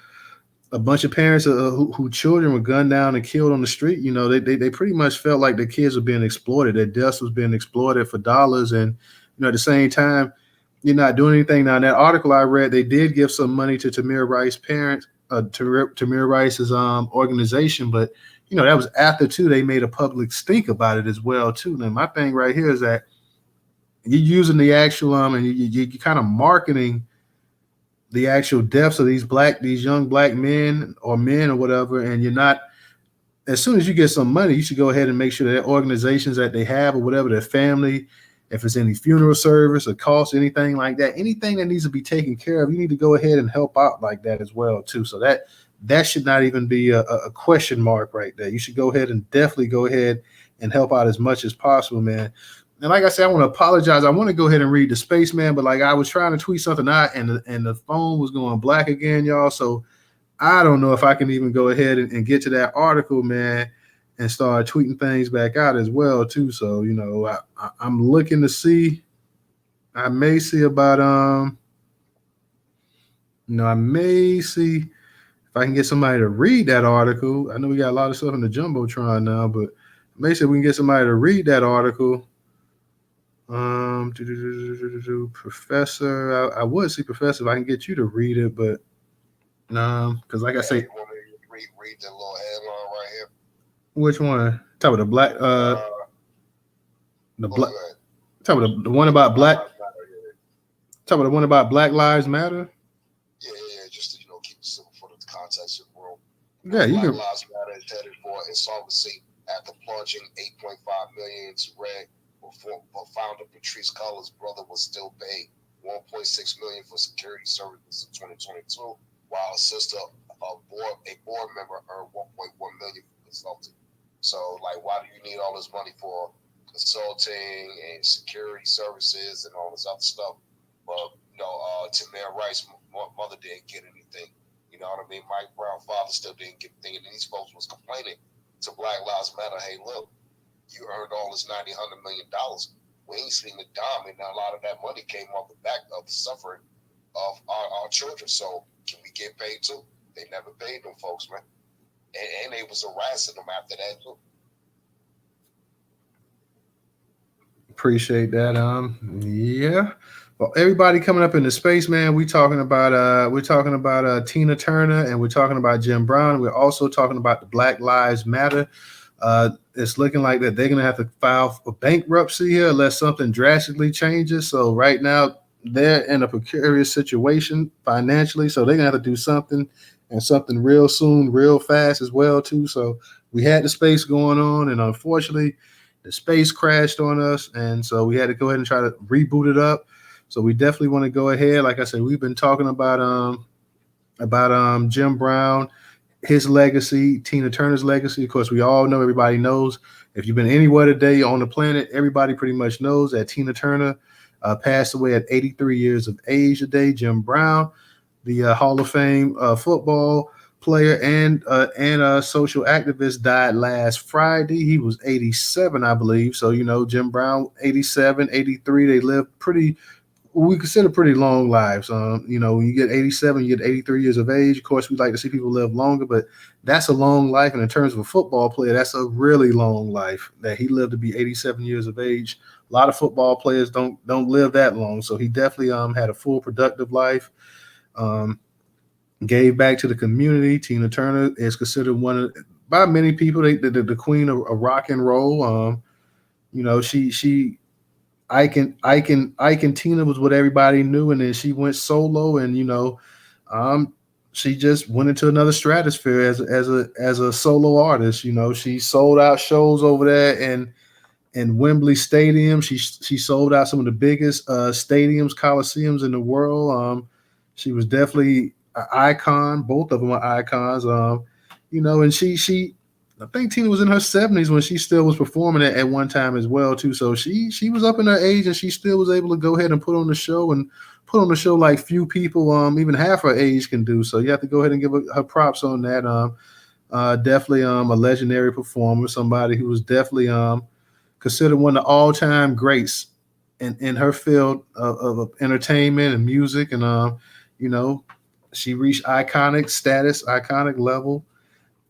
a bunch of parents who children were gunned down and killed on the street. You know, they pretty much felt like their kids were being exploited. Their deaths was being exploited for dollars, and you know, at the same time, you're not doing anything. Now, in that article I read, they did give some money to Tamir Rice's parents, Tamir Rice's organization, but you know, that was after too. They made a public stink about it as well too. Now, my thing right here is that you're using the actual and you kind of marketing the actual deaths of these young black men or whatever, and you're not. As soon as you get some money, you should go ahead and make sure that organizations that they have or whatever, their family, if it's any funeral service or cost, anything like that, anything that needs to be taken care of, you need to go ahead and help out like that as well too. So that should not even be a question mark right there. You should go ahead and definitely go ahead and help out as much as possible, man. And like I said, I want to apologize. I want to go ahead and read the spaceman, but like I was trying to tweet something out and the phone was going black again, y'all. So I don't know if I can even go ahead and get to that article, man, and start tweeting things back out as well too. So, you know, I'm looking to see. I may see about I may see if I can get somebody to read that article. I know we got a lot of stuff in the Jumbotron now, but I may see if we can get somebody to read that article. Professor, I would see Professor if I can get you to read it, but because like I say, you want me to read the little headline right here? which one? Talk about the black, the black. Go ahead. Talk about the one about black. Talk about the one about Black Lives Matter. Yeah. Just to, keep it simple for the context of the room. Yeah, you Black can. Lives Matter is headed for insolvency after plunging $8.5 million to red. But founder Patrice Cullors' brother was still paid $1.6 million for security services in 2022, while a sister, a board member, earned $1.1 million for consulting. So, like, why do you need all this money for consulting and security services and all this other stuff? But Tamir Rice's mother didn't get anything. You know what I mean? Mike Brown's father still didn't get anything, and these folks was complaining to Black Lives Matter. Hey, look. You earned all this $100 million. We ain't seen a dime, and a lot of that money came off the back of the suffering of our children. So can we get paid too? They never paid them folks, man. And they was harassing them after that too. Appreciate that. Yeah. Well, everybody coming up in the space, man. We're talking about Tina Turner, and we're talking about Jim Brown. We're also talking about the Black Lives Matter. It's looking like that they're going to have to file for bankruptcy here unless something drastically changes. So right now they're in a precarious situation financially. So they're going to have to do something, and something real soon, real fast as well too. So we had the space going on, and unfortunately the space crashed on us. And so we had to go ahead and try to reboot it up. So we definitely want to go ahead. Like I said, we've been talking about Jim Brown, his legacy, Tina Turner's legacy. Of course, we all know, everybody knows. If you've been anywhere today on the planet, everybody pretty much knows that Tina Turner passed away at 83 years of age today. Jim Brown, the Hall of Fame football player and social activist, died last Friday. He was 87, I believe. So, Jim Brown, 87, 83, they lived we consider pretty long lives. When you get 87, you get 83 years of age. Of course, we like to see people live longer, but that's a long life. And in terms of a football player, that's a really long life that he lived to be 87 years of age. A lot of football players don't live that long. So he definitely had a full productive life. Gave back to the community. Tina Turner is considered by many people, the queen of rock and roll. She Ike Tina was what everybody knew, and then she went solo, and she just went into another stratosphere as a solo artist. She sold out shows over there in Wembley Stadium. She sold out some of the biggest stadiums, coliseums in the world. She was definitely an icon. Both of them are icons. And she I think Tina was in her 70s when she still was performing at one time as well too. So she was up in her age, and she still was able to go ahead and put on the show like few people even half her age can do. So you have to go ahead and give her props on that. Definitely a legendary performer, somebody who was definitely considered one of the all-time greats in her field of entertainment and music. And you know, she reached iconic status, iconic level.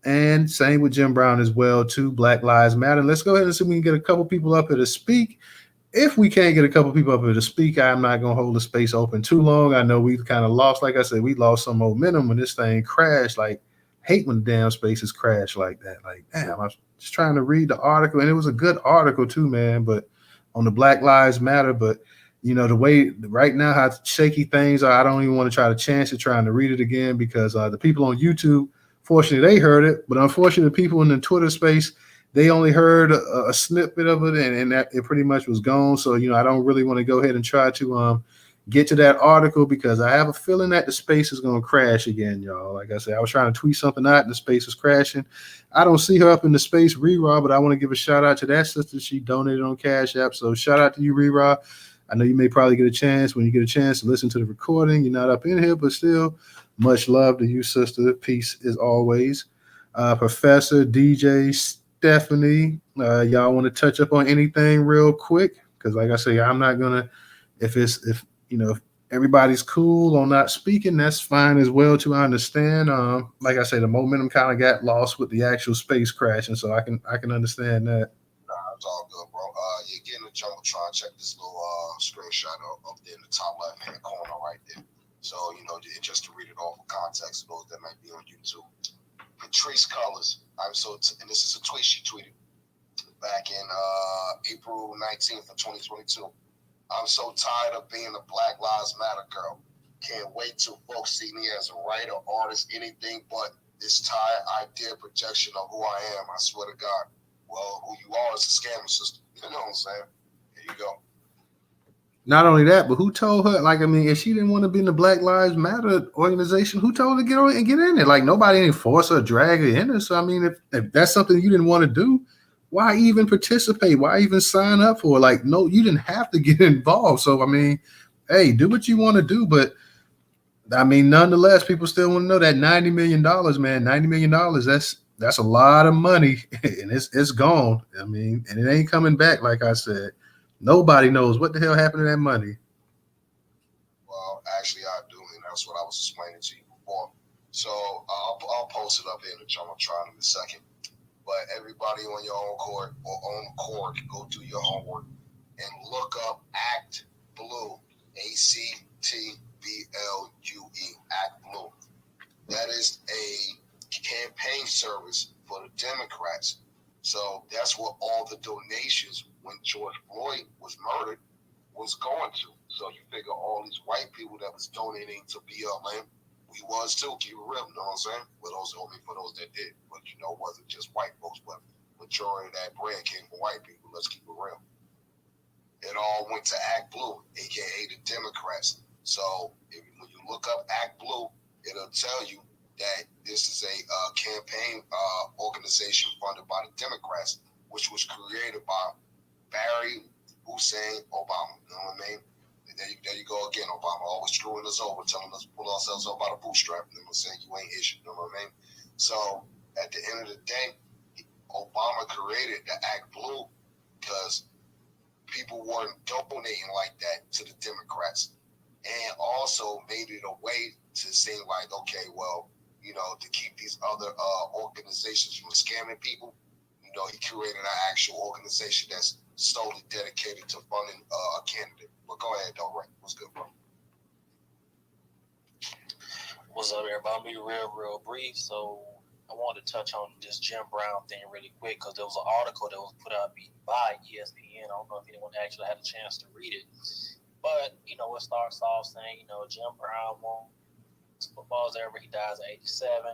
And same with Jim Brown as well, too. Black Lives Matter. Let's go ahead and see if we can get a couple people up here to speak. If we can't get a couple people up here to speak, I'm not going to hold the space open too long. I know we've kind of lost, like I said, we lost some momentum when this thing crashed. Like, hate when the damn spaces crash like that. Like, damn, I was just trying to read the article, and it was a good article too, man. But on the Black Lives Matter, but the way right now how shaky things are, I don't even want to try to chance it trying to read it again because the people on YouTube, fortunately, they heard it, but unfortunately, the people in the Twitter space they only heard a snippet of it, and that it pretty much was gone. So I don't really want to go ahead and try to get to that article because I have a feeling that the space is going to crash again, y'all. Like I said, I was trying to tweet something out, and the space is crashing. I don't see her up in the space, Rerod, but I want to give a shout out to that sister. She donated on Cash App, so shout out to you, Rerod. I know you may probably get a chance when you get a chance to listen to the recording. You're not up in here, but still, much love to you, sister. Peace as always. Professor, DJ, Stephanie, y'all want to touch up on anything real quick? Because like I say, I'm not gonna. If everybody's cool on not speaking, that's fine as well. Too, I understand. Like I say, the momentum kind of got lost with the actual space crashing, so I can understand that. Nah, it's all good, bro. You get in the jumbotron. Check this little screenshot up there in the top left hand corner right there. So just to read it all for context, those that might be on YouTube. Patrice Colors. And this is a tweet she tweeted back in April 19th of 2022. I'm so tired of being a Black Lives Matter girl. Can't wait till folks see me as a writer, artist, anything but this tired idea projection of who I am. I swear to God. Well, who you are is a scammer, sister. You know what I'm saying? Here you go. Not only that, but who told her? Like, I mean, if she didn't want to be in the Black Lives Matter organization, who told her to get on and get in there? Like, nobody didn't force her, drag her in there. So, I mean, if that's something you didn't want to do, why even participate? Why even sign up for it? Like, no, you didn't have to get involved. So, I mean, hey, do what you want to do. But, I mean, nonetheless, people still want to know that $90 million, man, $90 million, that's a lot of money. And it's gone. I mean, and it ain't coming back, like I said. Nobody knows what the hell happened to that money. Well, actually, I do, and that's what I was explaining to you before. So I'll post it up here in the Jumbotron in a second. But everybody on your own court or own court, go do your homework and look up Act Blue, ACTBLUE, Act Blue. That is a campaign service for the Democrats. So that's what all the donations when George Floyd was murdered was going to. So you figure all these white people that was donating to BLM, we was too, keep it real, you know what I'm saying? For those that did. But it wasn't just white folks, but majority of that bread came from white people. Let's keep it real. It all went to Act Blue, aka the Democrats. So when you look up Act Blue, it'll tell you that this is a campaign organization funded by the Democrats, which was created by Barry Hussein Obama. You know what I mean? There you go again, Obama, always screwing us over, telling us to pull ourselves up by the bootstrap, and then saying you ain't issued. You know what I mean? So at the end of the day, Obama created the Act Blue because people weren't donating like that to the Democrats, and also made it a way to seem like, okay, well, to keep these other organizations from scamming people, he created an actual organization that's solely dedicated to funding a candidate. But go ahead, though, Ray. What's good, bro? What's up, everybody? I'll be real brief. So I wanted to touch on this Jim Brown thing really quick because there was an article that was put out by ESPN. I don't know if anyone actually had a chance to read it. But, it starts off saying, Jim Brown won football's ever. He dies at 87.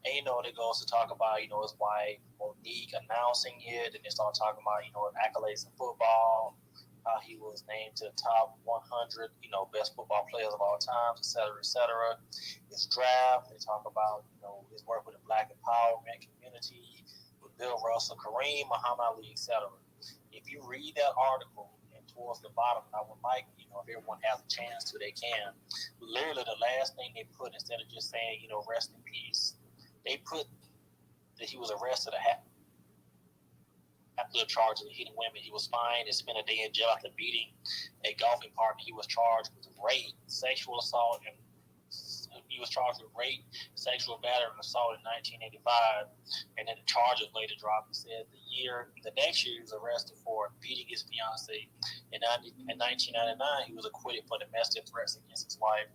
And, it goes to talk about, his wife, Monique, announcing it. And they start talking about, accolades in football. He was named to the top 100, best football players of all time, et cetera, et cetera. His draft, they talk about, his work with the Black empowerment community, with Bill Russell, Kareem, Muhammad Ali, et cetera. If you read that article, and towards the bottom, I would like, if everyone has a chance to, they can. Literally, the last thing they put, instead of just saying, rest in peace, they put that he was arrested after the charge of hitting women. He was fined and spent a day in jail after beating a golfing partner. He was charged with rape, sexual assault, and he was charged with rape, sexual battery, and assault in 1985. And then the charges later dropped. He said the next year he was arrested for beating his fiancee. In 1999, he was acquitted for domestic threats against his wife,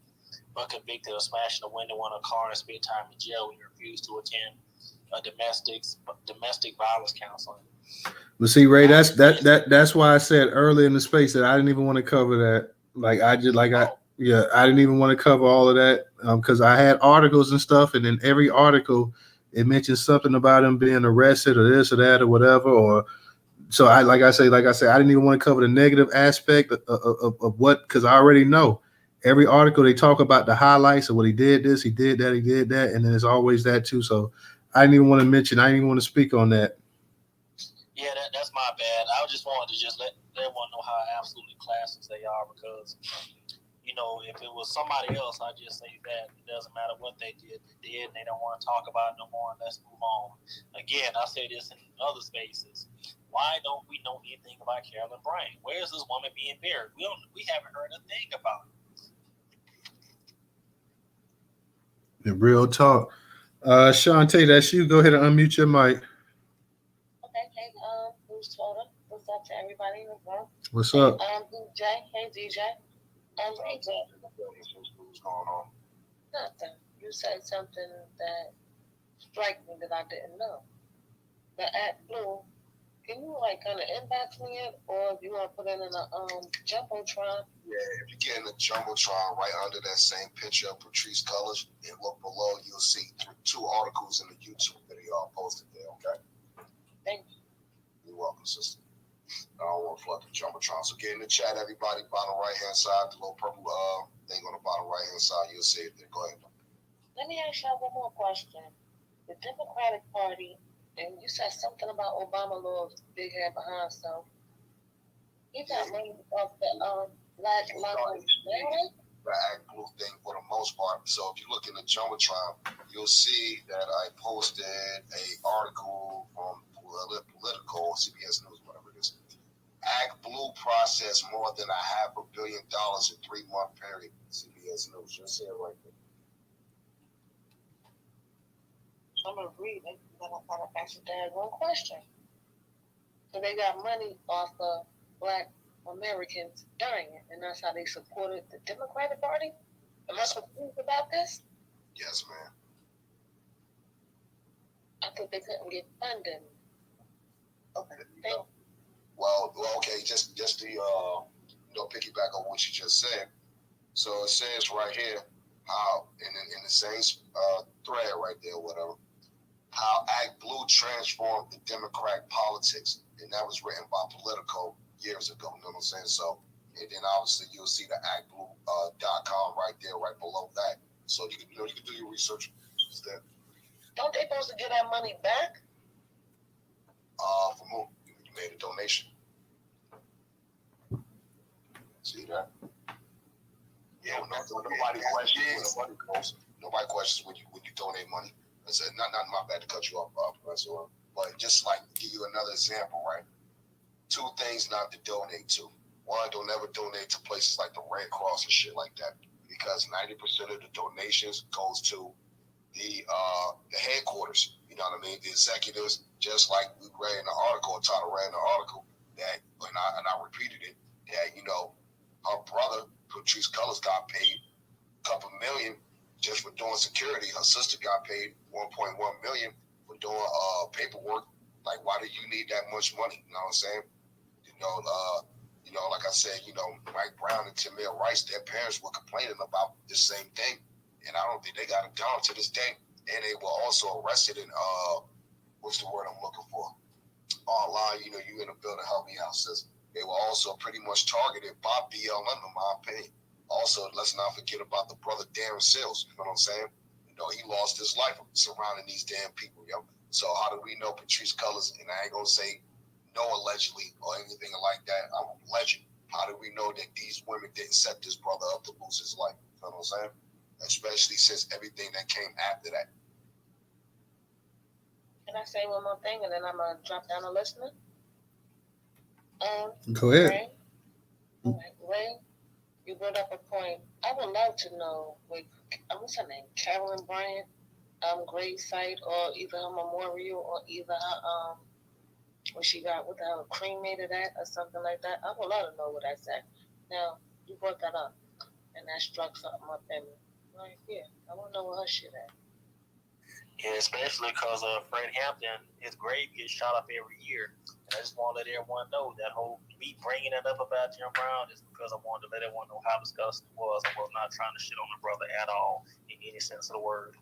but convicted of smashing a window on a car and spent time in jail when he refused to attend a domestic violence counseling. But see, Ray, that's why I said earlier in the space that I didn't even want to cover that. I didn't even want to cover all of that because I had articles and stuff, and in every article it mentions something about him being arrested or this or that or whatever. Or so I like I say, I didn't even want to cover the negative aspect of what, because I already know every article they talk about the highlights of what he did, this, he did that, and then there's always that too. So I didn't even want to mention, I didn't even want to speak on that. Yeah, that's my bad. I just wanted to just let everyone know how absolutely classist they are because, if it was somebody else, I'd just say that it doesn't matter what they did, and they don't want to talk about it no more, and let's move on. Again, I say this in other spaces. Why don't we know anything about Carolyn Bryant? Where is this woman being buried? We haven't heard a thing about it. The real talk. Shantae, that's you. Go ahead and unmute your mic. Okay, hey, Newstoter. What's up to everybody in the room? What's up? DJ. Hey, DJ. AJ. What's going on? Nothing. You said something that struck me that I didn't know. The ActBlue, can you kind of inbox me it, or if you want to put it in a jumbotron? Yeah, if you get in the jumbotron right under that same picture of Patrice Cullors, and look below, you'll see 2 articles in the YouTube video I posted there. Okay. Thank you. You're welcome, sister. I don't want to flood the jumbotron. So get in the chat, everybody. Bottom right hand side, the little purple thing on the bottom right hand side. You'll see it there. Go ahead. Let me ask y'all one more question. The Democratic Party, and you said something about Obama Lord's big head behind, so he got money off the Black Lives Matter. The ActBlue thing for the most part. So if you look in the jumbotron, you'll see that I posted a article from Political, CBS News, whatever it is. ActBlue processed more than $500 million in 3-month period. CBS News. You'll see it right there. I'm gonna read it, but I gotta ask you one question. So they got money off of Black Americans dying, and that's how they supported the Democratic Party? Am I confused about this? Yes, ma'am. I thought they couldn't get funding. Okay, thank you. Well, okay, just to piggyback on what you just said. So it says right here how in the same thread right there, whatever, how ActBlue transformed the Democratic politics, and that was written by Politico years ago. You know what I'm saying? So, and then obviously you'll see the ActBlue.com right there, right below that. So you can do your research. Don't they supposed to get that money back? From who? You made a donation. See that? Yeah, nobody questions when the money goes. Nobody questions when you donate money. I said, not my bad to cut you off, Professor. But just like give you another example, right? 2 things not to donate to. 1, don't ever donate to places like the Red Cross and shit like that, because 90% of the donations goes to the headquarters. You know what I mean? The executives, just like we read in the article, Tyler read in the article that, and I repeated it, that her brother Patrice Cullors got paid a couple million just for doing security. Her sister got paid $1.1 million for doing paperwork. Like, why do you need that much money? You know what I'm saying? Like I said, Mike Brown and Tamir Rice, their parents were complaining about the same thing, and I don't think they got it down to this day. And they were also arrested in what's the word I'm looking for? Online, you in a building, help me out, sis. They were also pretty much targeted by BLM, in my opinion. Also, let's not forget about the brother Darren Sills. You know what I'm saying? He lost his life surrounding these damn people, yo. So how do we know Patrice Cullors? And I ain't gonna say no allegedly or anything like that. I'm a legend. How do we know that these women didn't set this brother up to lose his life? You know what I'm saying? Especially since everything that came after that. Can can I say one more thing and then I'm gonna drop down a listener? Go ahead. Ray, Ray, you brought up a point. I would love to know what's her name? Carolyn Bryant, grave site or either her memorial or either her what she got, what the hell, cremated at or something like that. I would love to know what that's at. Now, you brought that up and that struck something up in me. Like, yeah, I want to know where her shit at. Yeah, especially because Fred Hampton, his grave gets shot up every year. And I just want to let everyone know that me bringing that up about Jim Brown is because I wanted to let everyone know how disgusting it was. I was not trying to shit on the brother at all in any sense of the word.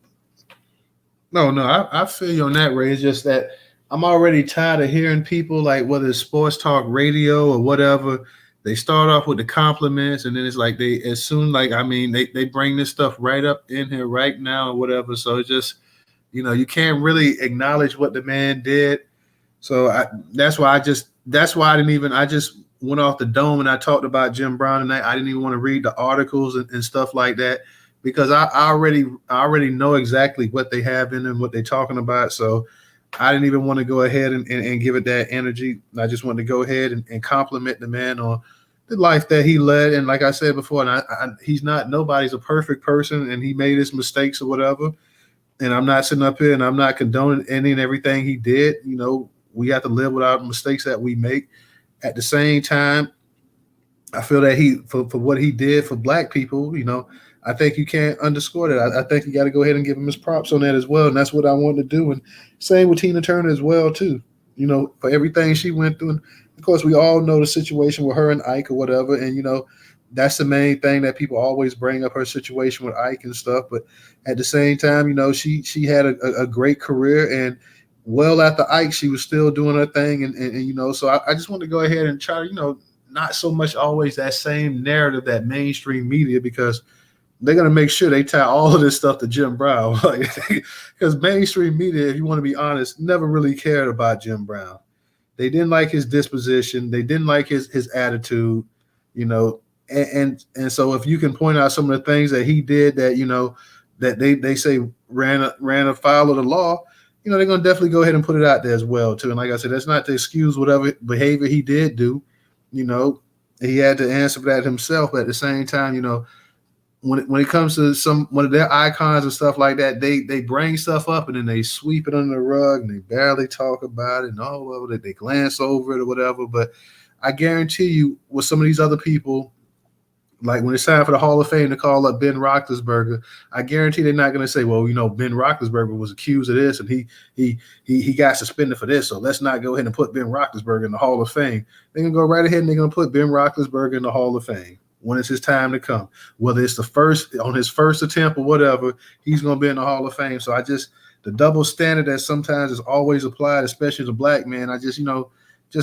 No, I feel you on that, Ray. It's just that I'm already tired of hearing people, like whether it's sports talk radio or whatever, they start off with the compliments and then it's like they they bring this stuff right up in here right now or whatever. So it's just, you can't really acknowledge what the man did. So that's why I just went off the dome and I talked about Jim Brown tonight. I didn't even want to read the articles and stuff like that because I already know exactly what they have in them, what they're talking about. So I didn't even want to go ahead and give it that energy. I just wanted to go ahead and compliment the man on the life that he led. And like I said before, and nobody's a perfect person and he made his mistakes or whatever. And I'm not sitting up here and I'm not condoning any and everything he did. We have to live with our mistakes that we make. At the same time, I feel that for what he did for black people, I think you can't underscore that. I think you got to go ahead and give him his props on that as well. And that's what I wanted to do. And same with Tina Turner as well, too, for everything she went through. And of course, we all know the situation with her and Ike or whatever. And, that's the main thing that people always bring up, her situation with Ike and stuff. But at the same time, she had a great career, and well after Ike, she was still doing her thing. And so I just want to go ahead and try to, not so much always that same narrative that mainstream media, because they're going to make sure they tie all of this stuff to Jim Brown. Because mainstream media, if you want to be honest, never really cared about Jim Brown. They didn't like his disposition. They didn't like his attitude, And so if you can point out some of the things that he did that, that they say ran afoul of the law, they're going to definitely go ahead and put it out there as well, too. And like I said, that's not to excuse whatever behavior he did do. He had to answer for that himself. But at the same time, when it comes to one of their icons and stuff like that, they bring stuff up and then they sweep it under the rug and they barely talk about it and they glance over it or whatever. But I guarantee you with some of these other people, like when it's time for the Hall of Fame to call up Ben Roethlisberger, I guarantee they're not going to say, well, Ben Roethlisberger was accused of this and he got suspended for this, so let's not go ahead and put Ben Roethlisberger in the Hall of Fame. They're going to go right ahead and they're going to put Ben Roethlisberger in the Hall of Fame when it's his time to come. Whether it's on his first attempt or whatever, he's going to be in the Hall of Fame. So the double standard that sometimes is always applied, especially to black men, I just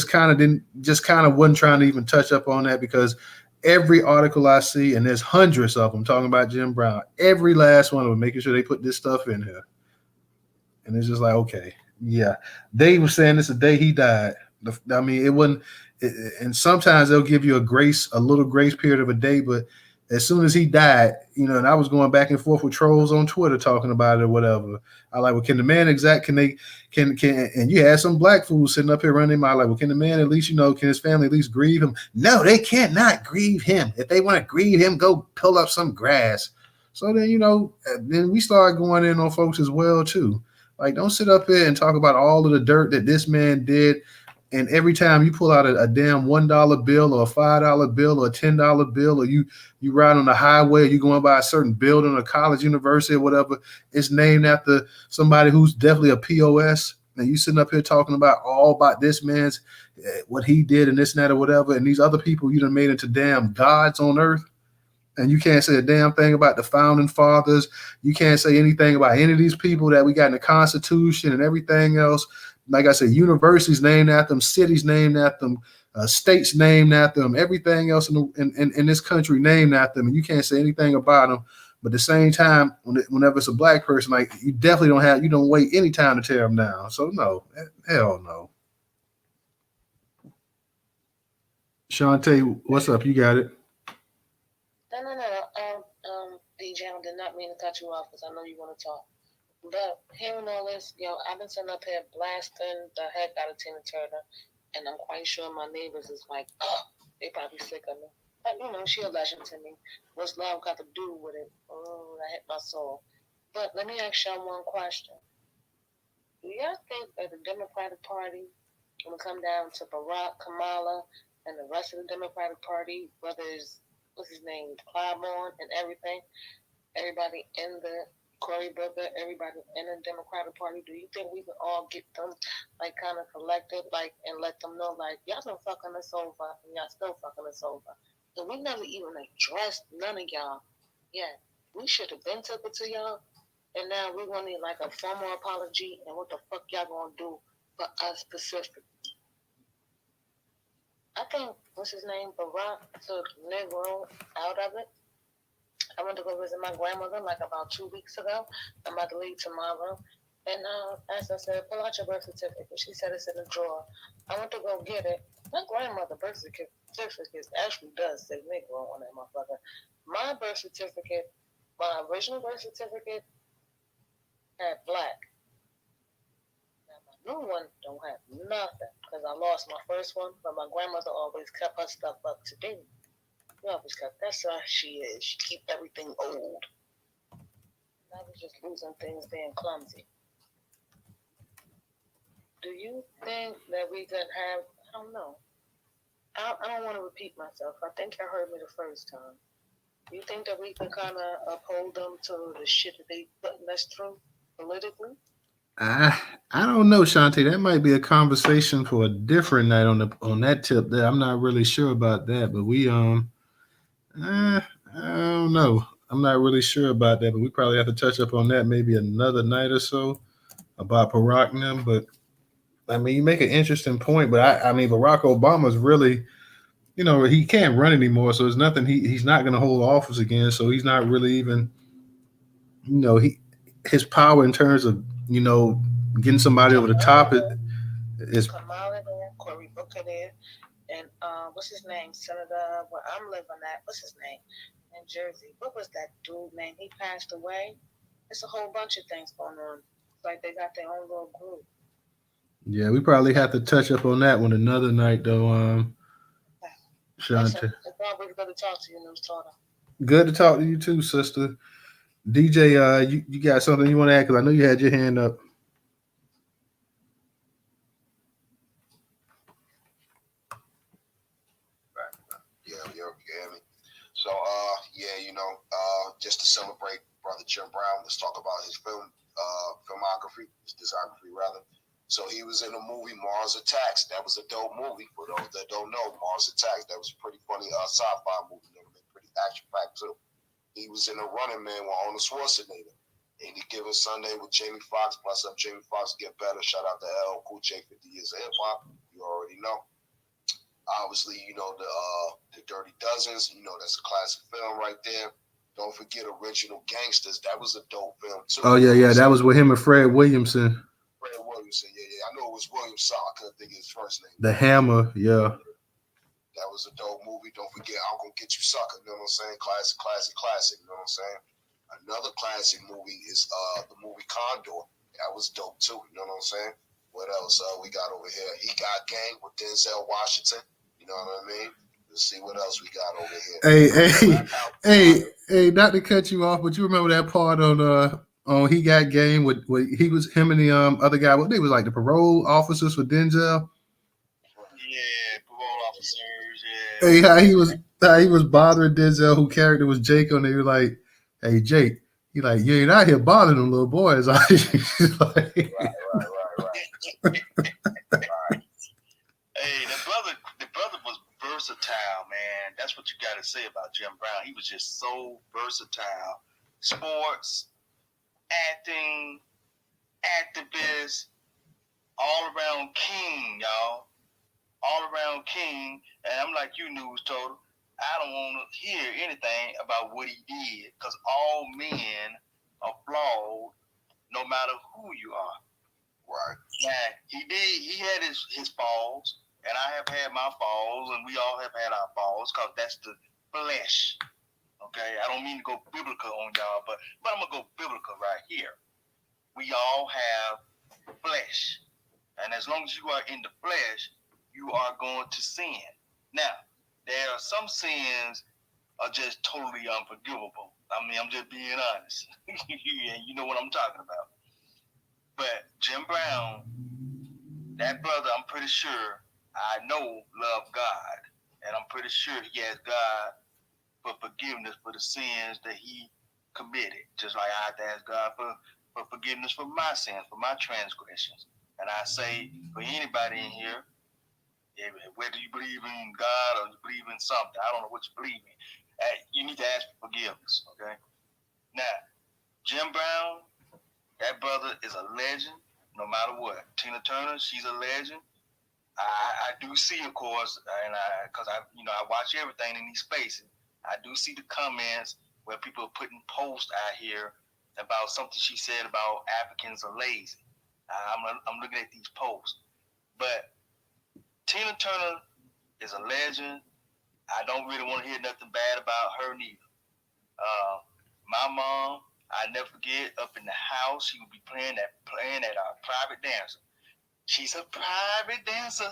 kind of wasn't trying to even touch up on that, because every article I see, and there's hundreds of them talking about Jim Brown, every last one of them making sure they put this stuff in here. And it's just like, okay, yeah. They were saying this the day he died. I mean, it wasn't, and sometimes they'll give you a little grace period of a day, but as soon as he died, and I was going back and forth with trolls on Twitter talking about it or whatever. I like, well, can the man and you had some black fools sitting up here running their mouth like, well, can the man at least, can his family at least grieve him? No, they cannot grieve him. If they want to grieve him, go pull up some grass. So then, then we started going in on folks as well, too. Like, don't sit up here and talk about all of the dirt that this man did. And every time you pull out a damn $1 bill or a $5 bill or a $10 bill, or you ride on the highway, or you going by a certain building or college, university or whatever, it's named after somebody who's definitely a POS. And you sitting up here talking about this man's, what he did and this and that or whatever. And these other people you done made into damn gods on earth. And you can't say a damn thing about the founding fathers. You can't say anything about any of these people that we got in the Constitution and everything else. Like I said, universities named after them, cities named after them, states named after them, everything else in this country named after them. And you can't say anything about them. But at the same time, whenever it's a black person, like, you definitely don't wait any time to tear them down. So no, hell no. Shantae, what's up? You got it. No. DJ, I did not mean to cut you off because I know you want to talk. But hearing all this, I've been sitting up here blasting the heck out of Tina Turner, and I'm quite sure my neighbors is like, oh, they probably sick of me. But she a legend to me. What's love got to do with it? Oh, that hit my soul. But let me ask y'all one question. Do y'all think that the Democratic Party, when it come down to Barack, Kamala, and the rest of the Democratic Party, whether it's, what's his name, Clyburn and everybody in the Cory Booker, everybody in the Democratic Party, do you think we can all get them like kind of collected, like, and let them know like y'all been fucking us over and y'all still fucking us over? So we never even addressed none of y'all. Yeah, we should have been took it to y'all, and now we gonna need like a formal apology and what the fuck y'all gonna do for us specifically. I think what's his name, Barack took Negro out of it. I went to go visit my grandmother like about 2 weeks ago. I'm about to leave tomorrow. And as I said, pull out your birth certificate. She said it's in the drawer. I went to go get it. My grandmother birth certificate actually does say Negro on that motherfucker. My birth certificate, my original birth certificate had black. Now my new one don't have nothing because I lost my first one, but my grandmother always kept her stuff up to date. That's how she is. She keep everything old. I was just losing things being clumsy. Do you think that we could have? I don't know. I don't want to repeat myself. I think you heard me the first time. Do you think that we can kind of uphold them to the shit that they putting us through politically? I don't know, Shanti. That might be a conversation for a different night on that tip. There, I'm not really sure about that, but I don't know. I'm not really sure about that, but we probably have to touch up on that maybe another night or so about Barack and them. But I mean, you make an interesting point, but I mean, Barack Obama's really, he can't run anymore, so there's nothing. He's not going to hold office again, so he's not really even, he his power in terms of getting somebody over the top is. Kamala there, Cory Booker there, and what's his name? Senator, where I'm living at, what's his name? In Jersey. What was that dude name? He passed away. It's a whole bunch of things going on. It's like they got their own little group. Yeah, we probably have to touch up on that one another night, though. Listen, Shante. it's always good to talk to you, Newstoter. Good to talk to you too, sister. DJ, you got something you want to add? Because I know you had your hand up. Yeah, you hear me? So, yeah, just to celebrate Brother Jim Brown, let's talk about his filmography, his discography rather. So he was in the movie Mars Attacks. That was a dope movie. For those that don't know, Mars Attacks. That was a pretty funny sci-fi movie. Pretty action-packed too. He was in a Running Man with Arnold Schwarzenegger. Any Given Sunday with Jamie Foxx. Plus up Jamie Foxx Get Better. Shout out to L Cool J, 50 Years of Hip Hop. You already know. Obviously, the Dirty Dozens. That's a classic film right there. Don't forget Original Gangsters. That was a dope film too. Oh yeah, that was with him and Fred Williamson. Fred Williamson, yeah. I know it was Williamson. I couldn't think of his first name. The Hammer, yeah. That was a dope movie. Don't forget I'm Gonna Get You Sucker. You know what I'm saying? Classic. You know what I'm saying? Another classic movie is the movie Condor. That was dope too. You know what I'm saying? What else we got over here? He Got Game with Denzel Washington. You know what I mean? Let's see what else we got over here. Hey, not to cut you off, but you remember that part on He Got Game with him and the other guy, what they was like the parole officers for Denzel? Yeah, parole officers. Hey, Yeah. how he was bothering Denzel, whose character was Jake on there. He was like, "Hey Jake," he like, "You ain't out here bothering them little boys." Like, Right. Hey, the brother was versatile, man. That's what you got to say about Jim Brown. He was just so versatile. Sports, acting, activist, all around king, y'all. All around king. And I'm like you, Newstoter. I don't want to hear anything about what he did because all men are flawed no matter who you are. Right. Yeah, he had his falls, and I have had my falls, and we all have had our falls, because that's the flesh. Okay, I don't mean to go biblical on y'all, but I'm gonna go biblical right here. we all have flesh. And as long as you are in the flesh, you are going to sin. Now, there are some sins are just totally unforgivable. I mean, I'm just being honest. And you know what I'm talking about. But Jim Brown, that brother, I'm pretty sure, I know, loved God. And I'm pretty sure he asked God for forgiveness for the sins that he committed. Just like I have to ask God for forgiveness for my sins, for my transgressions. And I say for anybody in here, whether you believe in God or you believe in something, I don't know what you believe in, you need to ask for forgiveness, okay? Now, Jim Brown, that brother is a legend, no matter what. Tina Turner, she's a legend. I do see, of course, and because I watch everything in these spaces. I do see the comments where people are putting posts out here about something she said about Africans are lazy. I'm looking at these posts, but Tina Turner is a legend. I don't really want to hear nothing bad about her neither. My mom, I never forget, up in the house, she would be playing at our private dancer. She's a private dancer.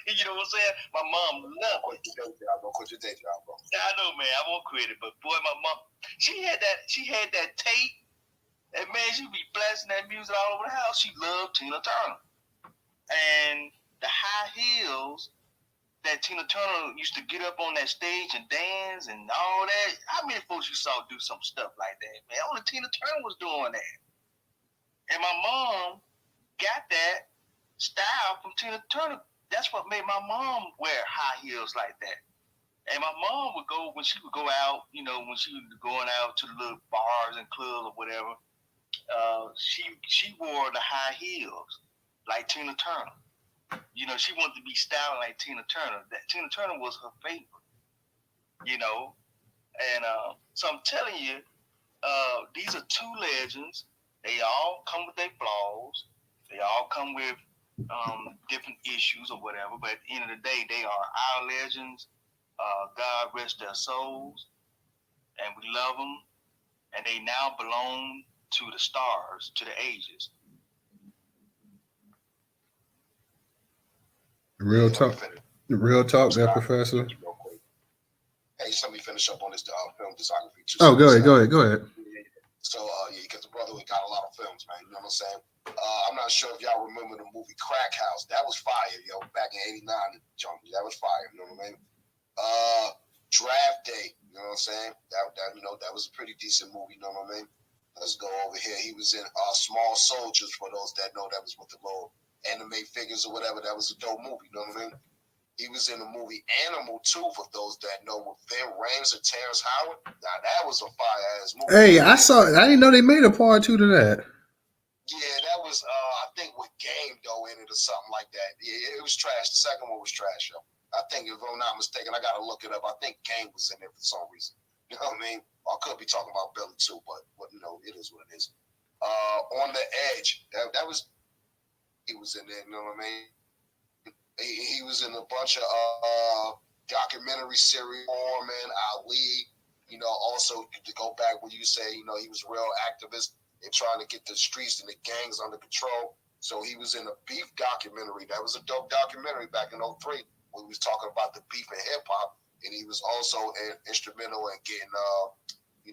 You know what I'm saying? My mom loved it. Don't quit your day job, bro. I know, man. I won't quit it, but boy, my mom, she had that tape. And man, she'd be blasting that music all over the house. She loved Tina Turner. And the high heels that Tina Turner used to get up on that stage and dance and all that. How many folks you saw do some stuff like that, man? Only Tina Turner was doing that. And my mom got that style from Tina Turner. That's what made my mom wear high heels like that. And my mom would go, when she would go out, when she was going out to the little bars and clubs or whatever, she wore the high heels like Tina Turner. She wanted to be styled like Tina Turner. That Tina Turner was her favorite, And so I'm telling you, these are two legends. They all come with their flaws. They all come with different issues or whatever. But at the end of the day, they are our legends. God rest their souls, and we love them. And they now belong to the stars, to the ages. Real talk there, Professor. Hey, just let me finish up on this film discography too. Oh, go ahead. So, because the brother got a lot of films, man. You know what I'm saying? I'm not sure if y'all remember the movie Crack House. That was fire, yo. Back in '89, that was fire. You know what I mean? Draft Day. You know what I'm saying? That was a pretty decent movie. You know what I mean? Let's go over here. He was in Small Soldiers. For those that know, that was with the little anime figures or whatever. That was a dope movie. You know what I mean? He was in the movie Animal 2, for those that know, with Vin Rames and Terrence Howard. Now, that was a fire-ass movie. Hey, I didn't know they made a part 2 to that. Yeah, that was, I think, with Game, though, in it or something like that. Yeah, it was trash. The second one was trash, yo. I think, if I'm not mistaken, I got to look it up. I think Game was in there for some reason. You know what I mean? I could be talking about Billy, too, but it is what it is. On the Edge, that was, he was in there, you know what I mean? He was in a bunch of documentary series, Foreman, Ali. Also to go back when you say, he was a real activist in trying to get the streets and the gangs under control. So he was in a beef documentary. That was a dope documentary back in '03 when he was talking about the beef in hip hop. And he was also instrumental in getting,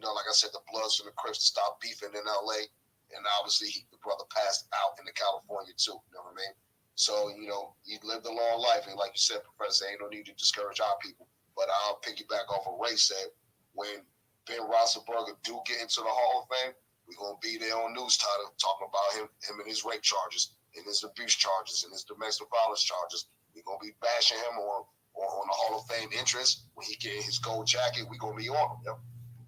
like I said, the Bloods and the Crips to stop beefing in LA. And obviously, the brother passed out in California too. You know what I mean? So, he lived a long life. And like you said, Professor, ain't no need to discourage our people. But I'll piggyback off of Ray said, when Ben Roethlisberger do get into the Hall of Fame, we're going to be there on Newstoter talking about him and his rape charges and his abuse charges and his domestic violence charges. We're going to be bashing him on the Hall of Fame entrance. When he get his gold jacket, we're going to be on him. Yep.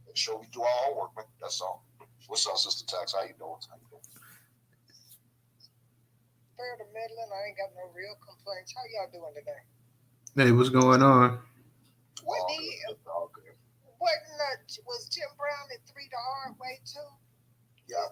Make sure we do our homework, man. That's all. What's up, Sister Tax? How you doing? Fair to middling. I ain't got no real complaints. How y'all doing today? Hey, what's going on? Was Jim Brown in 3 the Hard Way too? Yeah.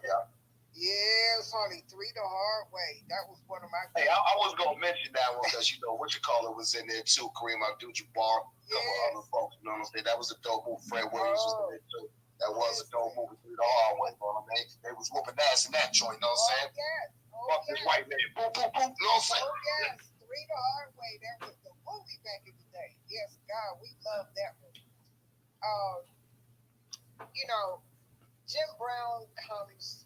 Yeah, it's only 3 the Hard Way. That was one of my. Hey, I was gonna mention that one because was in there too. Kareem Abdul-Jabbar, a couple other folks. You know what I'm saying? That was a dope move. Fred Williams was in there too. That was a dope movie, Three the Hard Way, bro. They was whooping ass in that joint, you know what I'm saying? Yes. Fuck this white man. Boom, boom, boom. You know what I'm saying? Yes. Three the Hard Way. That was the movie back in the day. Yes, God, we love that movie. You know, Jim Brown comes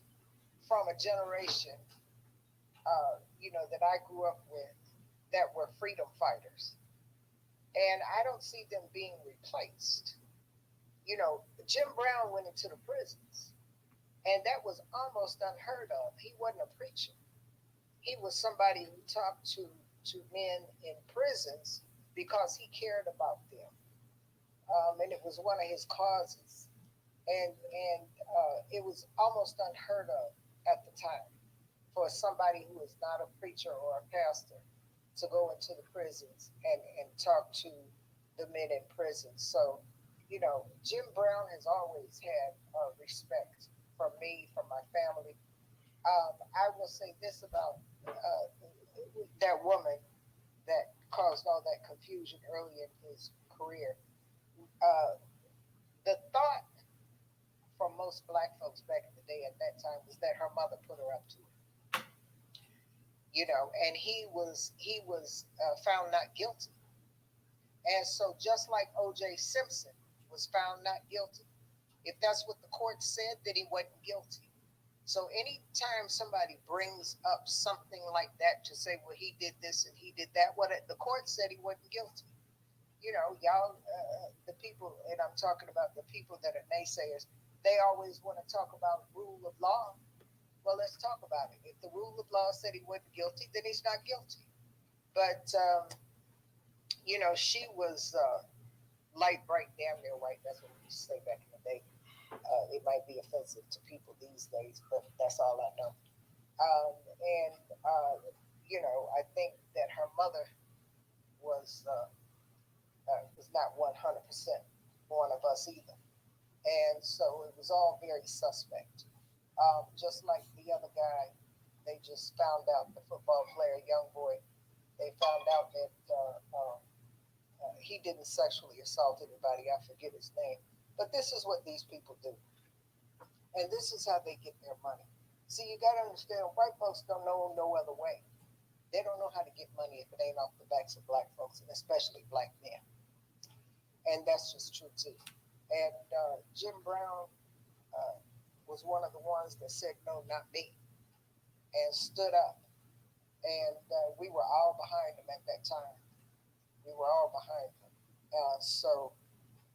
from a generation, you know, that I grew up with that were freedom fighters. And I don't see them being replaced. You know, Jim Brown went into the prisons, and that was almost unheard of. He wasn't a preacher. He was somebody who talked to men in prisons because he cared about them. And it was one of his causes. And it was almost unheard of at the time for somebody who is not a preacher or a pastor to go into the prisons and talk to the men in prison. So, you know, Jim Brown has always had respect from me, from my family. I will say this about that woman that caused all that confusion early in his career. The thought from most black folks back in the day at that time was that her mother put her up to it. You know, and he was found not guilty. And so just like O.J. Simpson was found not guilty, if that's what the court said, then he wasn't guilty. So anytime somebody brings up something like that to say, well, he did this and he did that, well, the court said he wasn't guilty. You know, y'all, the people, and I'm talking about the people that are naysayers, they always want to talk about rule of law. Well, let's talk about it. If the rule of law said he wasn't guilty, then he's not guilty. But, you know, she was light, bright, damn near white. That's what we used to say back in the day. It might be offensive to people these days, but that's all I know. You know, I think that her mother was not 100% one of us either. And so it was all very suspect. Just like the other guy, they just found out, the football player, young boy, they found out that he didn't sexually assault anybody. I forget his name. But this is what these people do. And this is how they get their money. See, you got to understand, white folks don't know no other way. They don't know how to get money if it ain't off the backs of black folks, and especially black men. And that's just true, too. And Jim Brown was one of the ones that said, no, not me, and stood up. And we were all behind him at that time. We were all behind him. So,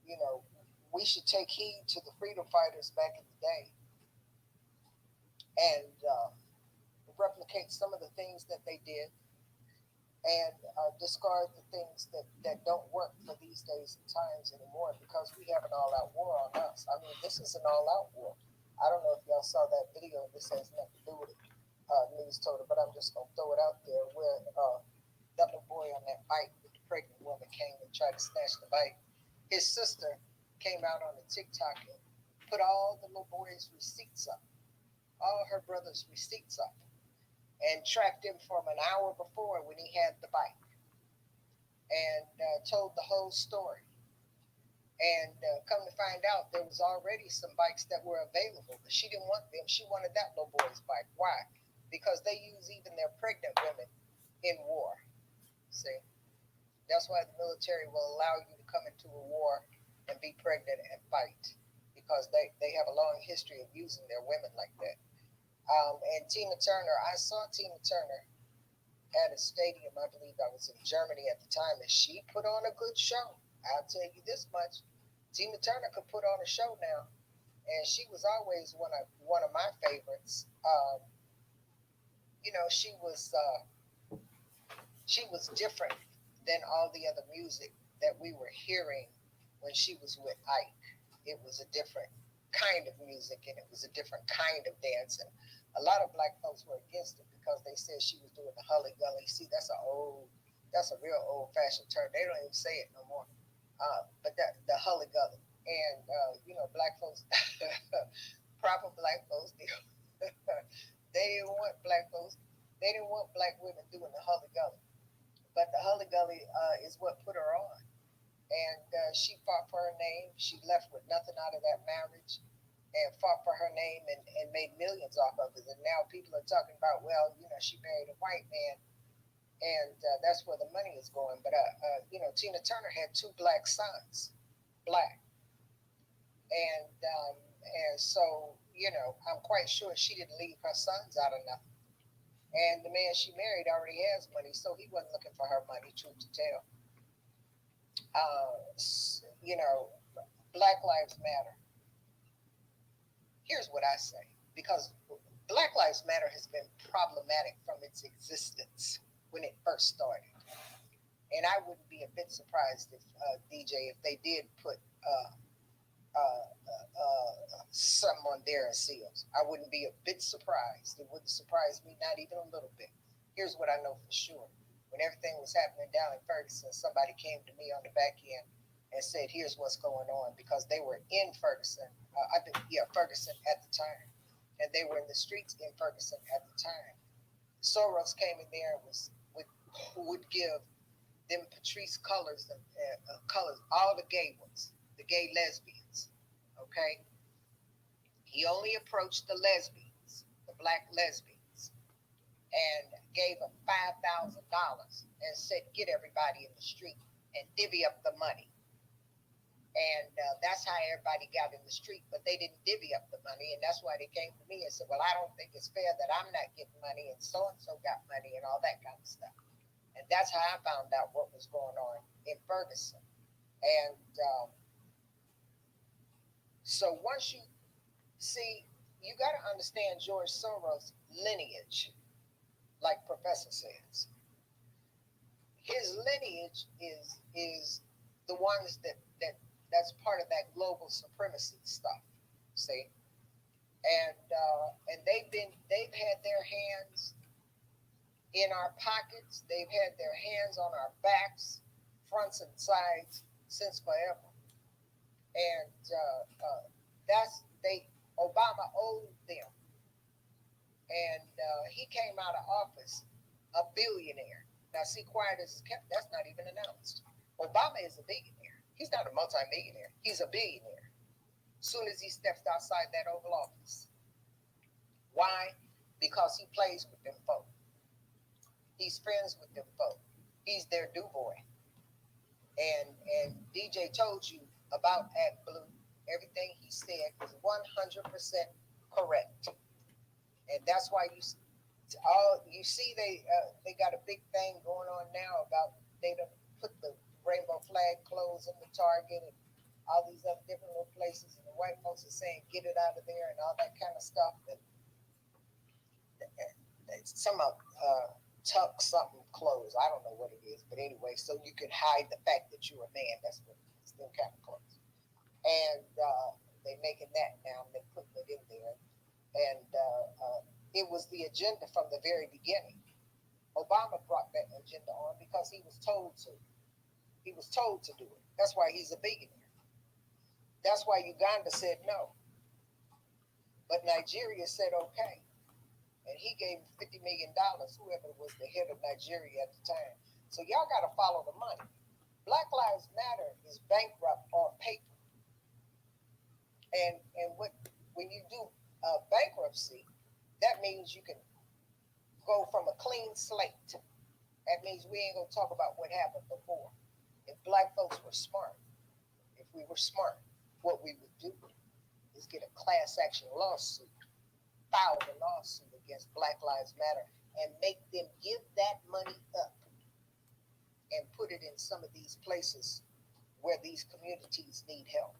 you know, we should take heed to the freedom fighters back in the day and replicate some of the things that they did and discard the things that don't work for these days and times anymore, because we have an all-out war on us. I mean, this is an all-out war. I don't know if y'all saw that video. This has nothing to do with it, Newstoter, but I'm just going to throw it out there where that little boy on that bike with the pregnant woman came and tried to snatch the bike. His sister came out on the TikTok and put all the little boy's receipts up, all her brother's receipts up, and tracked him from an hour before when he had the bike, and told the whole story. And come to find out, there was already some bikes that were available, but she didn't want them. She wanted that little boy's bike. Why? Because they use even their pregnant women in war. See? That's why the military will allow you to come into a war and be pregnant and fight, because they have a long history of using their women like that. And Tina Turner, I saw Tina Turner at a stadium. I believe I was in Germany at the time, and she put on a good show. I'll tell you this much. Tina Turner could put on a show now, and she was always one of my favorites. You know, she was different than all the other music that we were hearing when she was with Ike. It was a different kind of music, and it was a different kind of dance. And a lot of black folks were against it because they said she was doing the Hully Gully. See, that's a real old-fashioned term. They don't even say it no more. But that the Hully Gully. And, you know, black folks, proper black folks, they didn't want black folks. They didn't want black women doing the Hully Gully. But the Hully Gully is what put her on. And she fought for her name. She left with nothing out of that marriage. and fought for her name and made millions off of it. And now people are talking about, well, she married a white man, and that's where the money is going. But Tina Turner had 2 black sons, black, and so I'm quite sure she didn't leave her sons out of nothing. And the man she married already has money, so he wasn't looking for her money. Truth to tell, Black Lives Matter. Here's what I say, because Black Lives Matter has been problematic from its existence when it first started. And I wouldn't be a bit surprised if DJ, if they did put some on their seals. I wouldn't be a bit surprised. It wouldn't surprise me, not even a little bit. Here's what I know for sure. When everything was happening down in Ferguson, somebody came to me on the back end and said, here's what's going on, because they were in Ferguson. Ferguson at the time. And they were in the streets in Ferguson at the time. Soros came in there and would give them Patrice colors, all the gay ones, the gay lesbians, okay? He only approached the lesbians, the black lesbians, and gave them $5,000 and said, get everybody in the street and divvy up the money. And that's how everybody got in the street, but they didn't divvy up the money, and that's why they came to me and said, well, I don't think it's fair that I'm not getting money and so-and-so got money and all that kind of stuff. And that's how I found out what was going on in Ferguson. And so once you see, you got to understand George Soros' lineage, like Professor says. His lineage is the ones that's part of that global supremacy stuff, see? And they've had their hands in our pockets. They've had their hands on our backs, fronts and sides, since forever. And Obama owed them. And he came out of office a billionaire. Now, see, quiet as it's kept, that's not even announced. Obama is a billionaire. He's not a multimillionaire. He's a billionaire. As soon as he steps outside that Oval Office. Why? Because he plays with them folk. He's friends with them folk. He's their do boy. And DJ told you about ActBlue. Everything he said was 100% correct. And that's why you see they got a big thing going on now about they done put the rainbow flag clothes in the Target and all these other different little places, and the white folks are saying get it out of there and all that kind of stuff. And some of tuck something clothes. I don't know what it is, but anyway, so you can hide the fact that you're a man. That's what it's them kind of clothes. And they're making that now, and they're putting it in there. And it was the agenda from the very beginning. Obama brought that agenda on because he was told to. He was told to do it. That's why he's a billionaire. That's why Uganda said no. But Nigeria said okay. And he gave $50 million, whoever was the head of Nigeria at the time. So y'all got to follow the money. Black Lives Matter is bankrupt on paper. And when you do bankruptcy, that means you can go from a clean slate. That means we ain't going to talk about what happened before. If black folks were smart, if we were smart, what we would do is get a class action lawsuit, file a lawsuit against Black Lives Matter, and make them give that money up and put it in some of these places where these communities need help.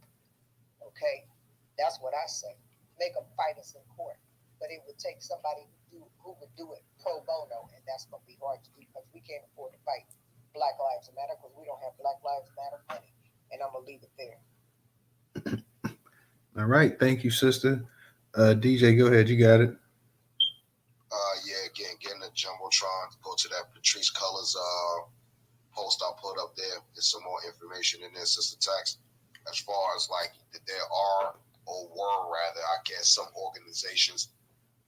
Okay? That's what I say. Make them fight us in court. But it would take somebody who would do it pro bono, and that's going to be hard to do because we can't afford to fight Black Lives Matter because we don't have Black Lives Matter money. And I'm going to leave it there. All right. Thank you, sister. DJ, go ahead. You got it. Again, getting the Jumbotron, go to that Patrice Colors post I put up there. There's some more information in there, Sister Tax. As far as like that there are, or were rather, I guess, some organizations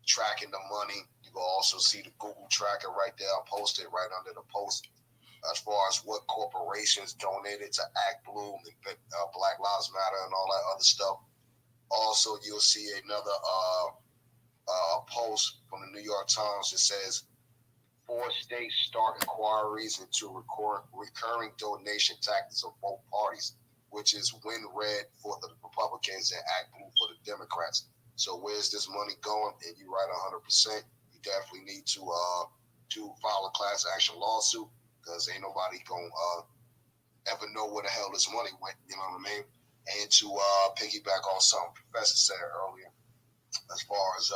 tracking the money. You will also see the Google tracker right there. I'll post it right under the post. As far as what corporations donated to ActBlue and Black Lives Matter and all that other stuff. also you'll see another post from the New York Times that says 4 states start inquiries into recurring donation tactics of both parties, which is win red for the Republicans and act blue for the Democrats. So where's this money going? And you're right 100%. You definitely need to file a class action lawsuit because ain't nobody going to ever know where the hell this money went, you know what I mean? And to piggyback on something Professor said earlier, as far as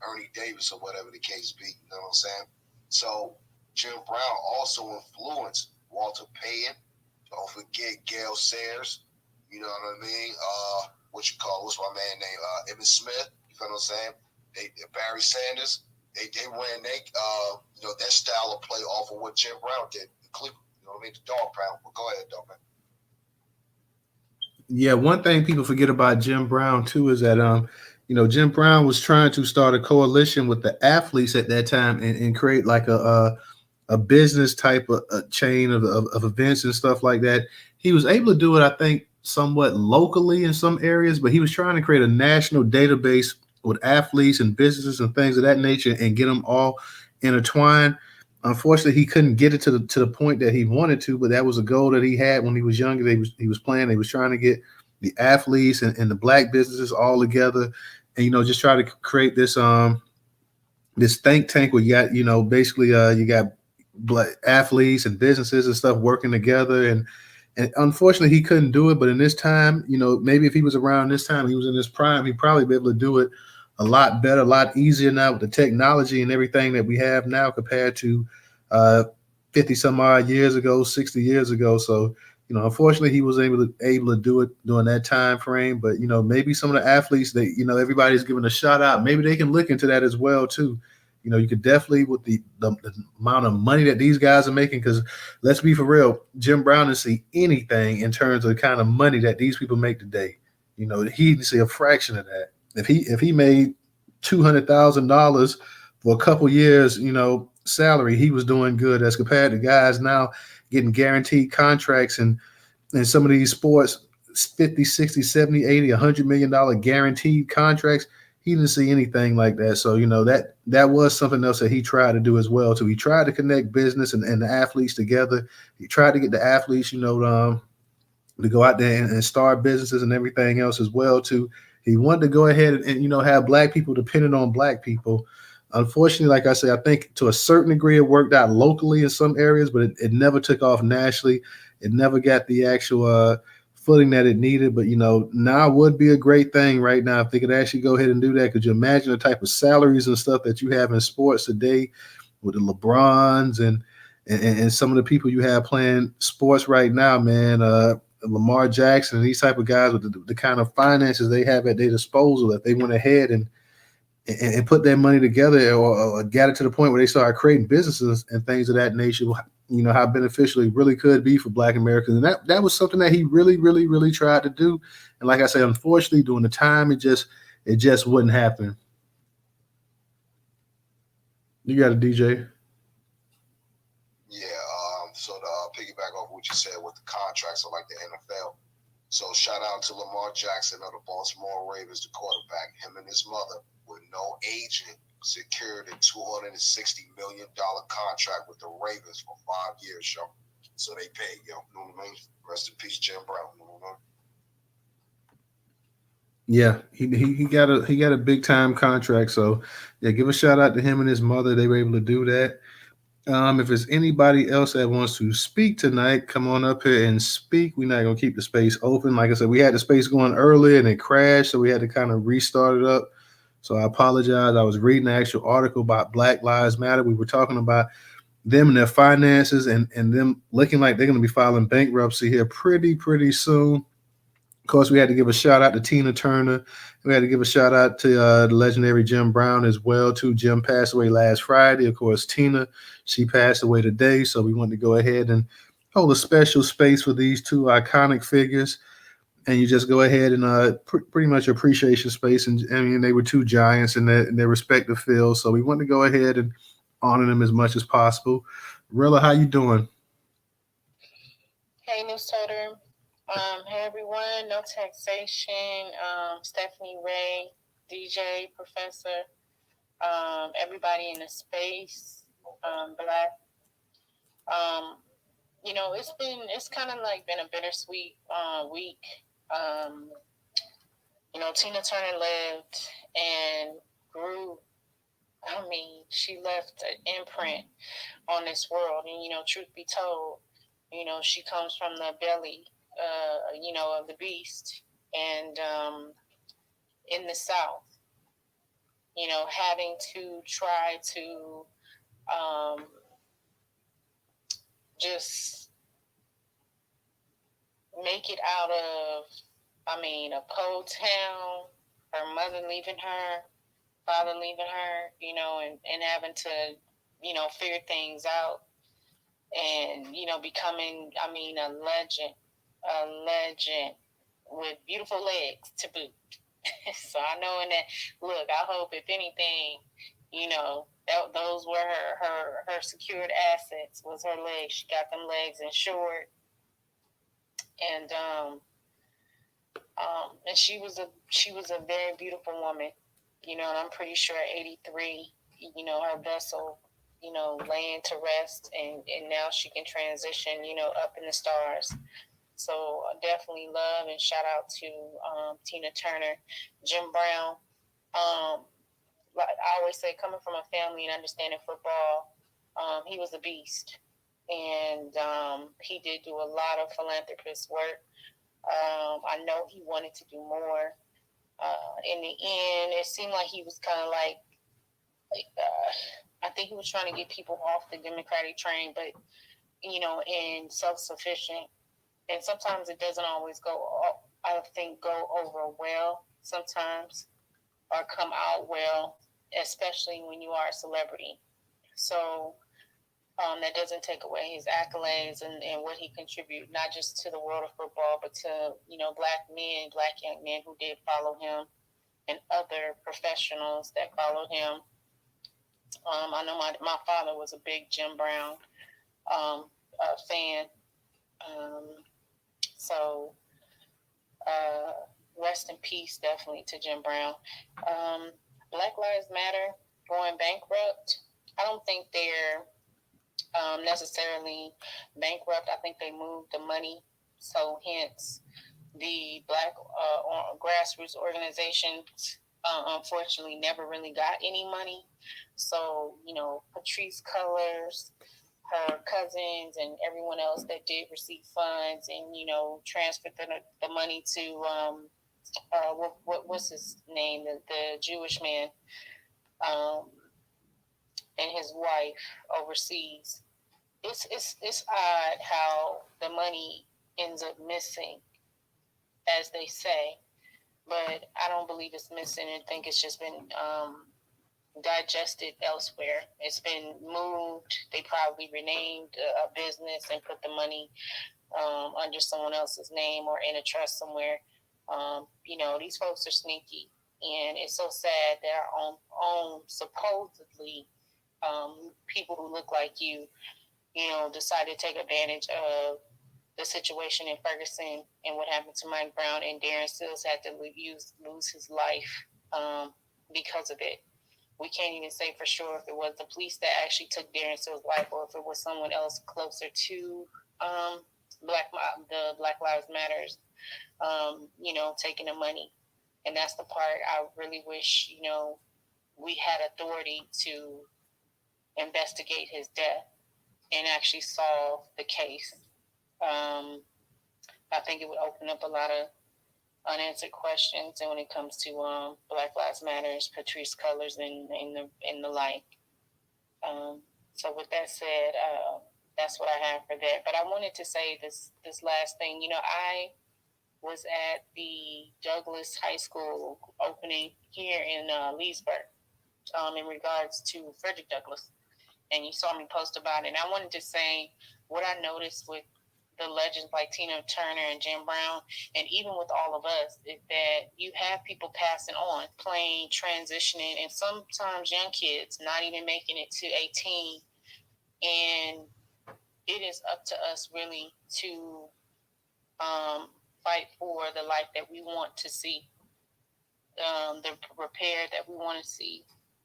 Ernie Davis or whatever the case be, you know what I'm saying? So Jim Brown also influenced Walter Payton. Don't forget Gail Sayers, you know what I mean? What's my man name? Emmitt Smith, you know what I'm saying? Barry Sanders, they ran their style of play off of what Jim Brown did in Cleveland. You know what I mean? The dog pound. Well, go ahead, dog man. Yeah, one thing people forget about Jim Brown too is that Jim Brown was trying to start a coalition with the athletes at that time and create like a business type of a chain of events and stuff like that. He was able to do it, I think, somewhat locally in some areas, but he was trying to create a national database with athletes and businesses and things of that nature and get them all intertwined. Unfortunately, he couldn't get it to the point that he wanted to, but that was a goal that he had when he was younger. He was playing. He was trying to get the athletes and the black businesses all together, and just try to create this this think tank where you got basically you got black athletes and businesses and stuff working together. And unfortunately, he couldn't do it. But in this time, maybe if he was around this time, he was in his prime, he'd probably be able to do it a lot better, a lot easier now with the technology and everything that we have now compared to 50 some odd years ago, 60 years ago. So, unfortunately, he was able to do it during that time frame. But, maybe some of the athletes that, everybody's giving a shout out, maybe they can look into that as well, too. You could definitely, with the amount of money that these guys are making, because let's be for real, Jim Brown didn't see anything in terms of the kind of money that these people make today. He didn't see a fraction of that. If he made $200,000 for a couple years, salary, he was doing good as compared to guys now getting guaranteed contracts and some of these sports, 50, 60, 70, 80, $100 million guaranteed contracts. He didn't see anything like that. So, that was something else that he tried to do as well. So he tried to connect business and the athletes together. He tried to get the athletes, to go out there and start businesses and everything else as well, too. He wanted to go ahead and have black people dependent on black people. Unfortunately, like I said, I think to a certain degree it worked out locally in some areas, but it never took off nationally. It never got the actual footing that it needed. But, now would be a great thing right now if they could actually go ahead and do that. Could you imagine the type of salaries and stuff that you have in sports today with the LeBrons and some of the people you have playing sports right now, man? Lamar Jackson and these type of guys with the kind of finances they have at their disposal, that they went ahead and put their money together or got it to the point where they started creating businesses and things of that nature, how beneficial it really could be for black Americans. And that was something that he really, really, really tried to do. And like I said, unfortunately, during the time, it just wouldn't happen. You got a DJ? Yeah, so to piggyback off what you said with the contracts of like the NFL. So shout out to Lamar Jackson of the Baltimore Ravens, the quarterback. Him and his mother, with no agent, secured a $260 million contract with the Ravens for 5 years, yo. So they paid, yo. You know what I mean? Rest in peace, Jim Brown. You know what I mean? Yeah, he got a big time contract. So yeah, give a shout out to him and his mother. They were able to do that. If there's anybody else that wants to speak tonight, come on up here and speak. We're not gonna keep the space open. Like I said, we had the space going earlier and it crashed, so we had to kind of restart it up. So I apologize. I was reading the actual article about Black Lives Matter. We were talking about them and their finances and them looking like they're going to be filing bankruptcy here pretty soon. Of course, we had to give a shout out to Tina Turner. We had to give a shout out to the legendary Jim Brown as well, too. Jim passed away last Friday. Of course, Tina, she passed away today. So we wanted to go ahead and hold a special space for these two iconic figures. And you just go ahead and pretty much appreciation space. And I mean, they were two giants in their respective fields. So we wanted to go ahead and honor them as much as possible. Rilla, how you doing? Hey, Newstoter. Hey everyone, no taxation. Stephanie Ray, DJ, Professor, everybody in the space, Black. It's kind of like been a bittersweet week. Um, Tina Turner lived and grew. I mean, she left an imprint on this world, and truth be told, she comes from the belly, of the beast, and in the South, having to try to just make it out of, a cold town, her mother leaving her, father leaving her, and having to, figure things out and, becoming, a legend with beautiful legs to boot. So I know in that, look, I hope if anything, those were her secured assets was her legs. She got them legs insured. And she was a very beautiful woman, and I'm pretty sure at 83, her vessel, laying to rest, and now she can transition, up in the stars. So definitely love and shout out to Tina Turner, Jim Brown. Like I always say, coming from a family and understanding football, he was a beast, and he did do a lot of philanthropist work. I know he wanted to do more. In the end, it seemed like he was kind of like I think he was trying to get people off the Democratic train, but and self-sufficient. And sometimes it doesn't always go over well sometimes, or come out well, especially when you are a celebrity. So that doesn't take away his accolades and what he contributed, not just to the world of football, but to, black young men who did follow him and other professionals that followed him. I know my father was a big Jim Brown fan. So rest in peace, definitely, to Jim Brown. Black Lives Matter going bankrupt. I don't think they're necessarily bankrupt. I think they moved the money. So hence the black grassroots organizations unfortunately never really got any money. So, Patrice Cullors, her cousins, and everyone else that did receive funds and, transferred the money to, what's his name, the Jewish man, and his wife overseas. It's odd how the money ends up missing, as they say, but I don't believe it's missing. I think it's just been digested elsewhere. It's been moved. They probably renamed a business and put the money under someone else's name or in a trust somewhere. These folks are sneaky, and it's so sad that our own supposedly people who look like you, decide to take advantage of the situation in Ferguson and what happened to Mike Brown, and Darren Sills had to lose his life because of it. We can't even say for sure if it was the police that actually took Darren Sills' life or if it was someone else closer to the Black Lives Matters, taking the money. And that's the part I really wish, we had authority to investigate his death and actually solve the case. I think it would open up a lot of unanswered questions, and when it comes to Black Lives Matters, Patrice Cullors, and the like. So with that said, that's what I have for that. But I wanted to say this last thing. I was at the Douglas High School opening here in Leesburg in regards to Frederick Douglass, and you saw me post about it. And I wanted to say what I noticed with the legends like Tina Turner and Jim Brown, and even with all of us, is that you have people passing on, playing, transitioning, and sometimes young kids not even making it to 18. And it is up to us really to fight for the life that we want to see, the repair that we want to see,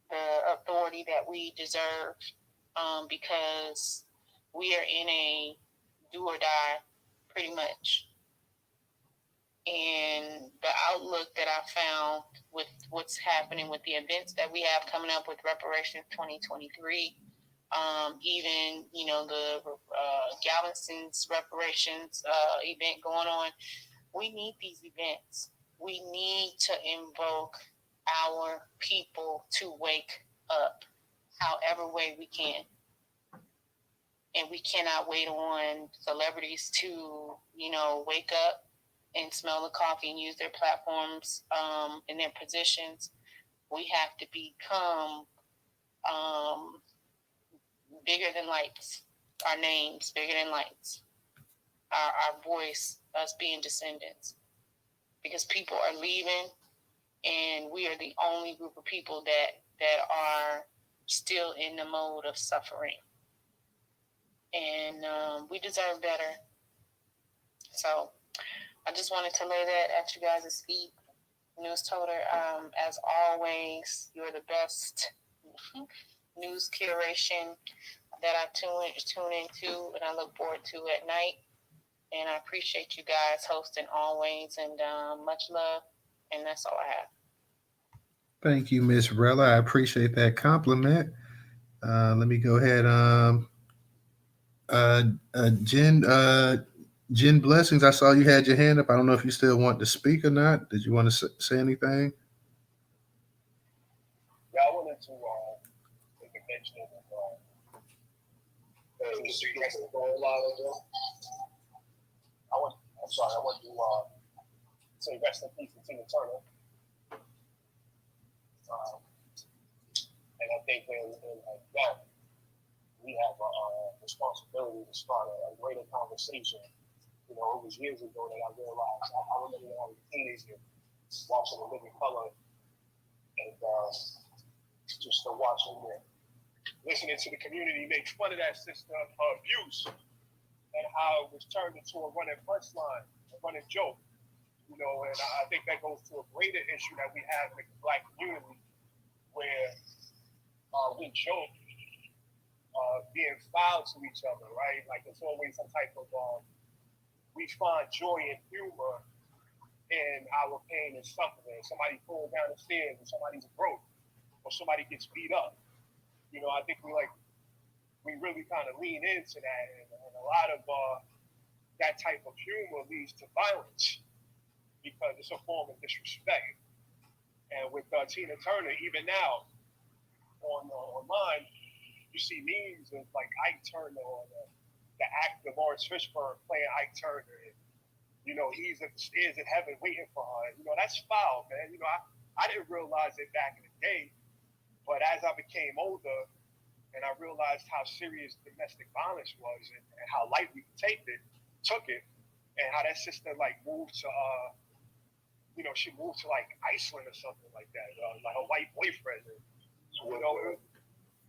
the authority that we deserve, because we are in a do or die pretty much. And the outlook that I found with what's happening with the events that we have coming up with Reparations 2023, even, you know, the Galveston's reparations event going on, we need these events. We need to invoke our people to wake up however way we can. And we cannot wait on celebrities to, you know, wake up and smell the coffee and use their platforms in their positions. We have to become bigger than lights. Our names bigger than lights. Our voice, us being descendants. Because people are leaving, and we are the only group of people that are still in the mode of suffering. And we deserve better. So I just wanted to lay that at you guys' feet. Newstoter, as always, you're the best news curation that I tune into, and I look forward to at night. And I appreciate you guys hosting always, and much love. And that's all I have. Thank you, Miss Rella. I appreciate that compliment. Let me go ahead. Jen, Jen Blessings, I saw you had your hand up. I don't know if you still want to speak or not. Did you want to say anything? Yeah, I wanted to make a mention of I want to say rest in peace to Tina Turner. And I think in that, we have a responsibility to start a greater conversation. You know, it was years ago that I realized, I remember when I was a teenager watching The Living Color, and just watching it, listening to the community make fun of that sister, her abuse, and how it was turned into a running punchline, a running joke. You know, and I think that goes to a greater issue that we have in the Black community, where we joke being foul to each other, right? Like there's always some type of we find joy and humor in our pain and suffering. Somebody falls down the stairs, and somebody's broke, or somebody gets beat up. You know, I think we really kind of lean into that, and a lot of that type of humor leads to violence because it's a form of disrespect. And with Tina Turner, even now online, you see memes of like Ike Turner or the actor Lawrence Fishburne playing Ike Turner. And, you know, he's at the stairs in heaven waiting for her. You know, that's foul, man. You know, I didn't realize it back in the day, but as I became older and I realized how serious domestic violence was and how lightly we took it, and how that sister like moved to you know, she moved to like Iceland or something like that, like a white boyfriend. And, you know,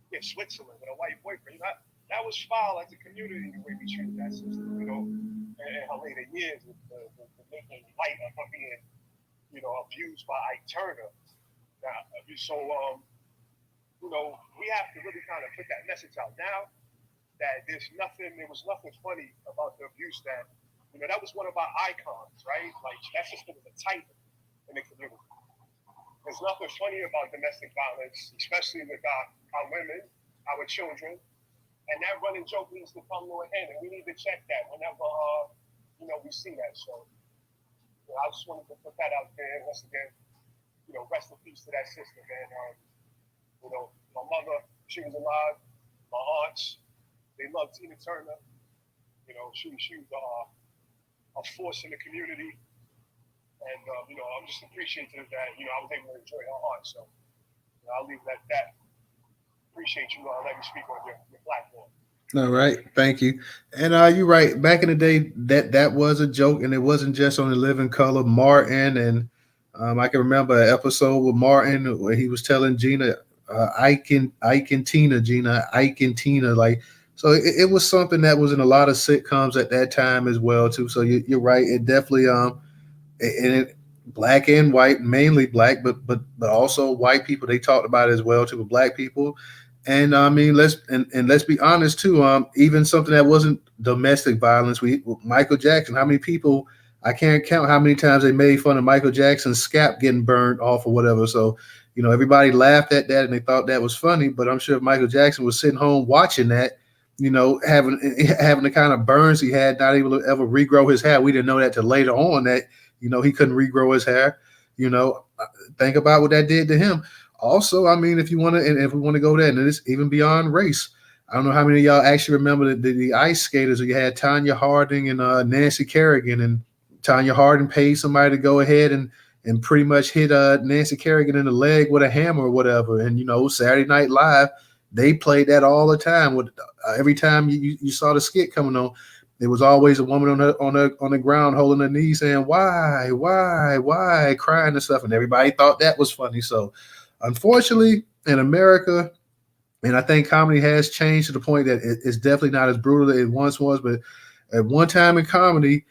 in Switzerland with a white boyfriend. You know, that was foul as a community the way we treated that sister. You know, in her later years, the making light of her being, you know, abused by Ike Turner. Now, so you know, we have to really kind of put that message out now that there was nothing funny about the abuse that, you know, that was one of our icons, right? Like that sister was a titan in the community. There's nothing funny about domestic violence, especially with our women, our children, and that running joke needs to come to an end, and we need to check that whenever you know, we see that. So, you know, I just wanted to put that out there. Once again, you know, rest in peace to that sister, man. You know, my mother, she was alive. My aunts, they loved Tina Turner. You know, she was a force in the community. And, you know, I'm just appreciative that, you know, I was able to enjoy her art. So, you know, I'll leave it at that. Appreciate you. Let me speak on your platform. All right, thank you. And you're right. Back in the day, that was a joke, and it wasn't just on The Living Color. Martin, and I can remember an episode with Martin where he was telling Gina, Ike and Tina, Gina, Ike and Tina, like So it was something that was in a lot of sitcoms at that time as well too. So you're right. It definitely and it black and white, mainly black, but also white people. They talked about it as well too with black people. And I mean, let's be honest too. Even something that wasn't domestic violence. Michael Jackson. How many people? I can't count how many times they made fun of Michael Jackson's scalp getting burned off or whatever. So, everybody laughed at that and they thought that was funny. But I'm sure if Michael Jackson was sitting home watching that, having the kind of burns he had, not able to ever regrow his hair. We didn't know that till later on that he couldn't regrow his hair. Think about what that did to him. Also, I mean, if you want to, and if we want to go there, and it's even beyond race. I don't know how many of y'all actually remember the ice skaters. You had Tanya Harding and Nancy Kerrigan, and Tanya Harding paid somebody to go ahead and pretty much hit Nancy Kerrigan in the leg with a hammer or whatever. And Saturday Night Live, they played that all the time. With every time you saw the skit coming on, there was always a woman on the ground holding her knees saying why, crying and stuff, and everybody thought that was funny. So, unfortunately, in America, and I think comedy has changed to the point that it's definitely not as brutal as it once was. But at one time in comedy,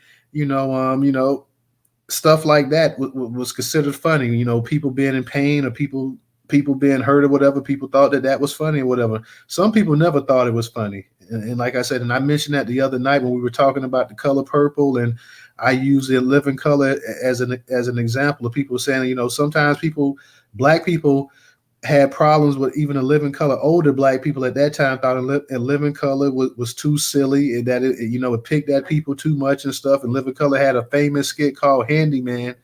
stuff like that was considered funny. People being in pain or people being hurt or whatever. People thought that was funny or whatever. Some people never thought it was funny. And like I said, and I mentioned that the other night when we were talking about The Color Purple, and I use the Living Color as an example of people saying, sometimes black people had problems with even a Living Color. Older black people at that time thought a Living Color was too silly, and that it picked at people too much and stuff. And Living Color had a famous skit called Handyman,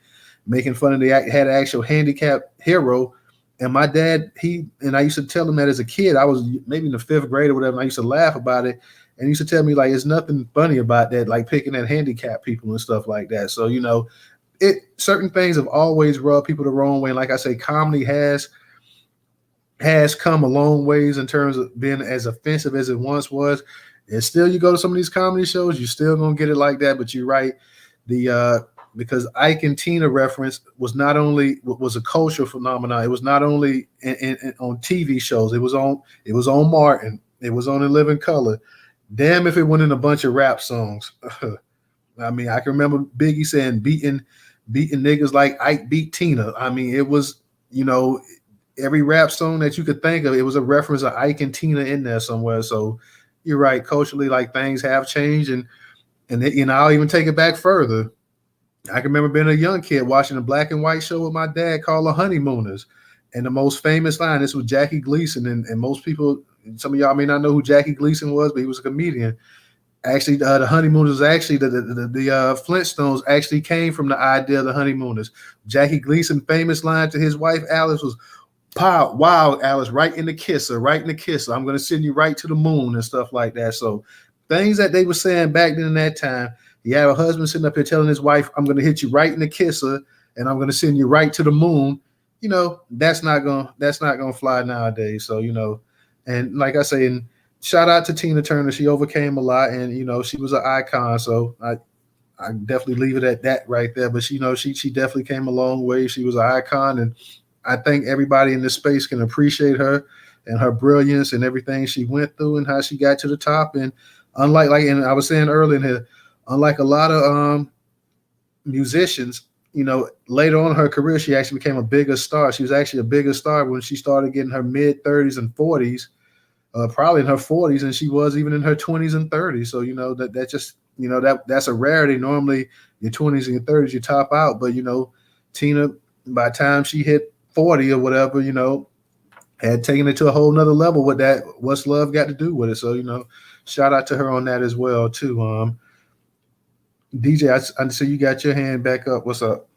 making fun of had an actual handicapped hero. And my dad, I used to tell him that as a kid. I was maybe in the 5th grade or whatever. And I used to laugh about it, and he used to tell me like, "There's nothing funny about that, like picking at handicapped people and stuff like that." So certain things have always rubbed people the wrong way. And like I say, comedy has come a long ways in terms of being as offensive as it once was. And still, you go to some of these comedy shows, you're still gonna get it like that. But you're right, because Ike and Tina reference was a cultural phenomenon. It was not only on TV shows. It was on Martin. It was on In Living Color. Damn if it went in a bunch of rap songs. I mean, I can remember Biggie saying beating niggas like Ike beat Tina. I mean, it was every rap song that you could think of, it was a reference of Ike and Tina in there somewhere. So you're right, culturally, like things have changed, and I'll even take it back further. I can remember being a young kid watching a black and white show with my dad called The Honeymooners, and the most famous line, this was Jackie Gleason, and most people, some of y'all may not know who Jackie Gleason was, but he was a comedian. Actually, the Honeymooners, actually the Flintstones actually came from the idea of the Honeymooners. Jackie Gleason famous line to his wife Alice was, "Pow, wow, Alice, right in the kisser. I'm going to send you right to the moon," and stuff like that. So things that they were saying back then in that time, you have a husband sitting up here telling his wife, "I'm going to hit you right in the kisser, and I'm going to send you right to the moon." That's not gonna fly nowadays. So and like I say, and shout out to Tina Turner. She overcame a lot, and she was an icon. So I definitely leave it at that right there. But she definitely came a long way. She was an icon, and I think everybody in this space can appreciate her and her brilliance and everything she went through and how she got to the top. And unlike, and I was saying earlier in here, unlike a lot of musicians, later on in her career, she actually became a bigger star. She was actually a bigger star when she started getting her mid 30s and 40s, probably in her 40s, and she was even in her 20s and 30s. So that just that's a rarity. Normally, your 20s and your 30s you top out, but Tina, by the time she hit 40 or whatever, had taken it to a whole nother level with that. What's love got to do with it? So shout out to her on that as well too. DJ, I see you got your hand back up. What's up?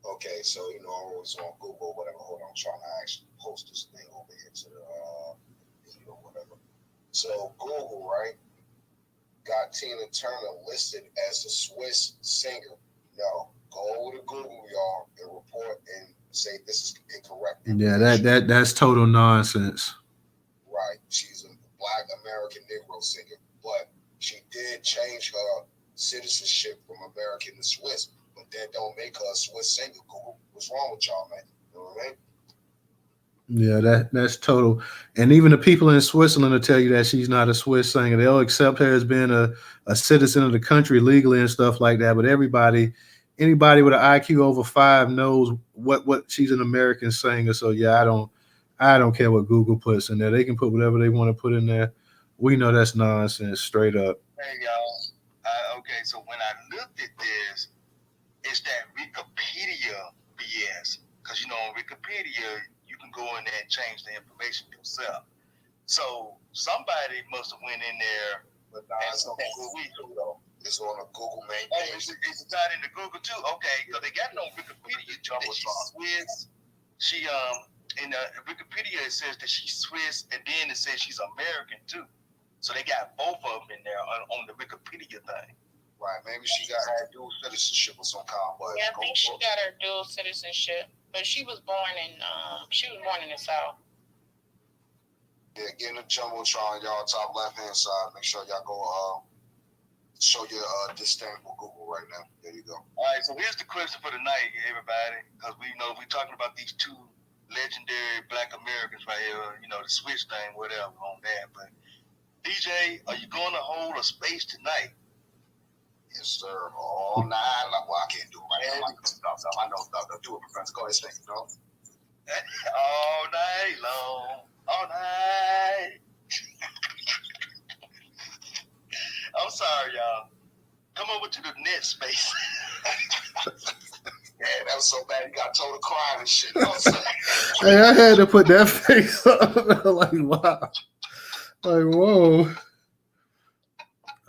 Okay, so I was on Google, whatever. Hold on, I'm trying to actually post this thing over here to the video, whatever. So Google, right, got Tina Turner listed as the Swiss singer. No, go to Google, y'all, and report and say this is incorrect. Yeah, that's total nonsense. Right, she's a Black American Negro singer, but she did change her citizenship from American to Swiss. But that don't make her a Swiss singer. Google, what's wrong with y'all, man? You know what I mean? Yeah, that's total. And even the people in Switzerland will tell you that she's not a Swiss singer. They'll accept her as being a citizen of the country legally and stuff like that. But anybody with an IQ over 5 knows what she's an American singer. So yeah, I don't care what Google puts in there. They can put whatever they want to put in there. We know that's nonsense, straight up. Hey y'all. Okay, so when I looked at this, it's that Wikipedia BS. Because on Wikipedia, you can go in there and change the information yourself. So somebody must have went in there. But it's on Google. It's on a Google main Oh, page. it's tied into Google too. Okay, because they got it on Wikipedia. That she's Swiss. She in Wikipedia it says that she's Swiss, and then it says she's American too. So they got both of them in there on the Wikipedia thing. Right, maybe she got her dual citizenship or some kind. But Yeah, I think she got her dual citizenship, but she was born in the South. Yeah, get in the jumbotron, y'all, top left hand side. Make sure y'all go show your disdain for Google right now. There you go. All right, so here's the question for the night, everybody, because we're talking about these two legendary Black Americans right here. The switch thing, whatever on that. But DJ, are you going to hold a space tonight? Yes, sir. All night. Well, I can't do it right now. I know stuff. Do it, Professor. Go ahead, say it, all night long. All night. I'm sorry, y'all. Come over to the net space. Yeah, that was so bad. You got told to cry and shit. You know what I'm saying? Hey, I had to put that face up. Like, wow. Like, whoa.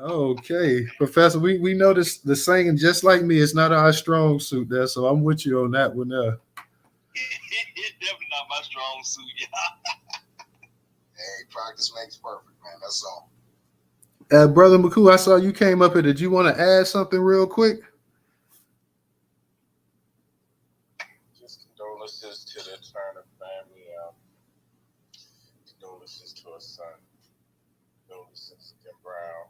Okay, Professor, we know this, the singing just like me. It's not our strong suit there, so I'm with you on that one there. It's definitely not my strong suit, y'all. Hey, practice makes perfect, man. That's all. Brother McCoo, I saw you came up here. Did you want to add something real quick? Just condolences to the Turner family. Condolences to her son. Condolences to Jim Brown.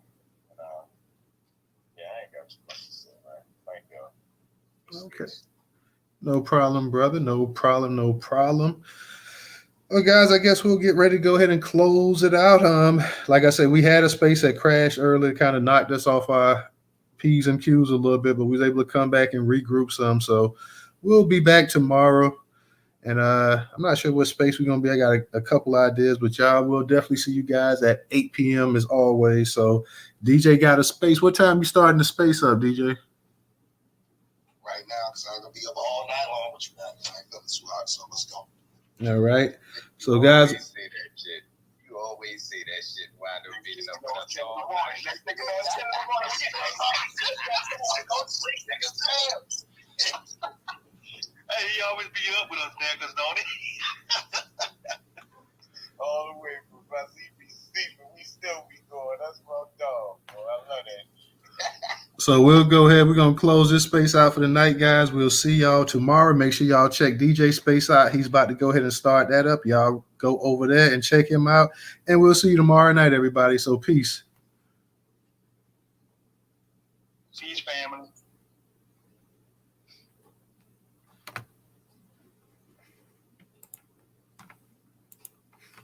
Yeah, I ain't got too much to say, man. Thank you. Okay. No problem, brother. No problem. Well, guys, I guess we'll get ready to go ahead and close it out. Like I said, we had a space that crashed earlier, kind of knocked us off our P's and Q's a little bit, but we was able to come back and regroup some. So we'll be back tomorrow. And I'm not sure what space we're going to be. I got a couple ideas, but y'all will definitely see you guys at 8 p.m. as always. So DJ got a space. What time you starting the space up, DJ? Right now, because I'm going to be up all night long with you guys. I ain't nothing too hot, so let's go. All right. So, guys. You always say that shit. Wind up beating up with us all. Hey, he always be up with us, niggas, don't he? All the way from Professor. He be sleeping. We still be going. That's my dog, bro. I love that. So we'll go ahead. We're going to close this space out for the night, guys. We'll see y'all tomorrow. Make sure y'all check DJ space out. He's about to go ahead and start that up. Y'all go over there and check him out. And we'll see you tomorrow night, everybody. So peace. Peace, family.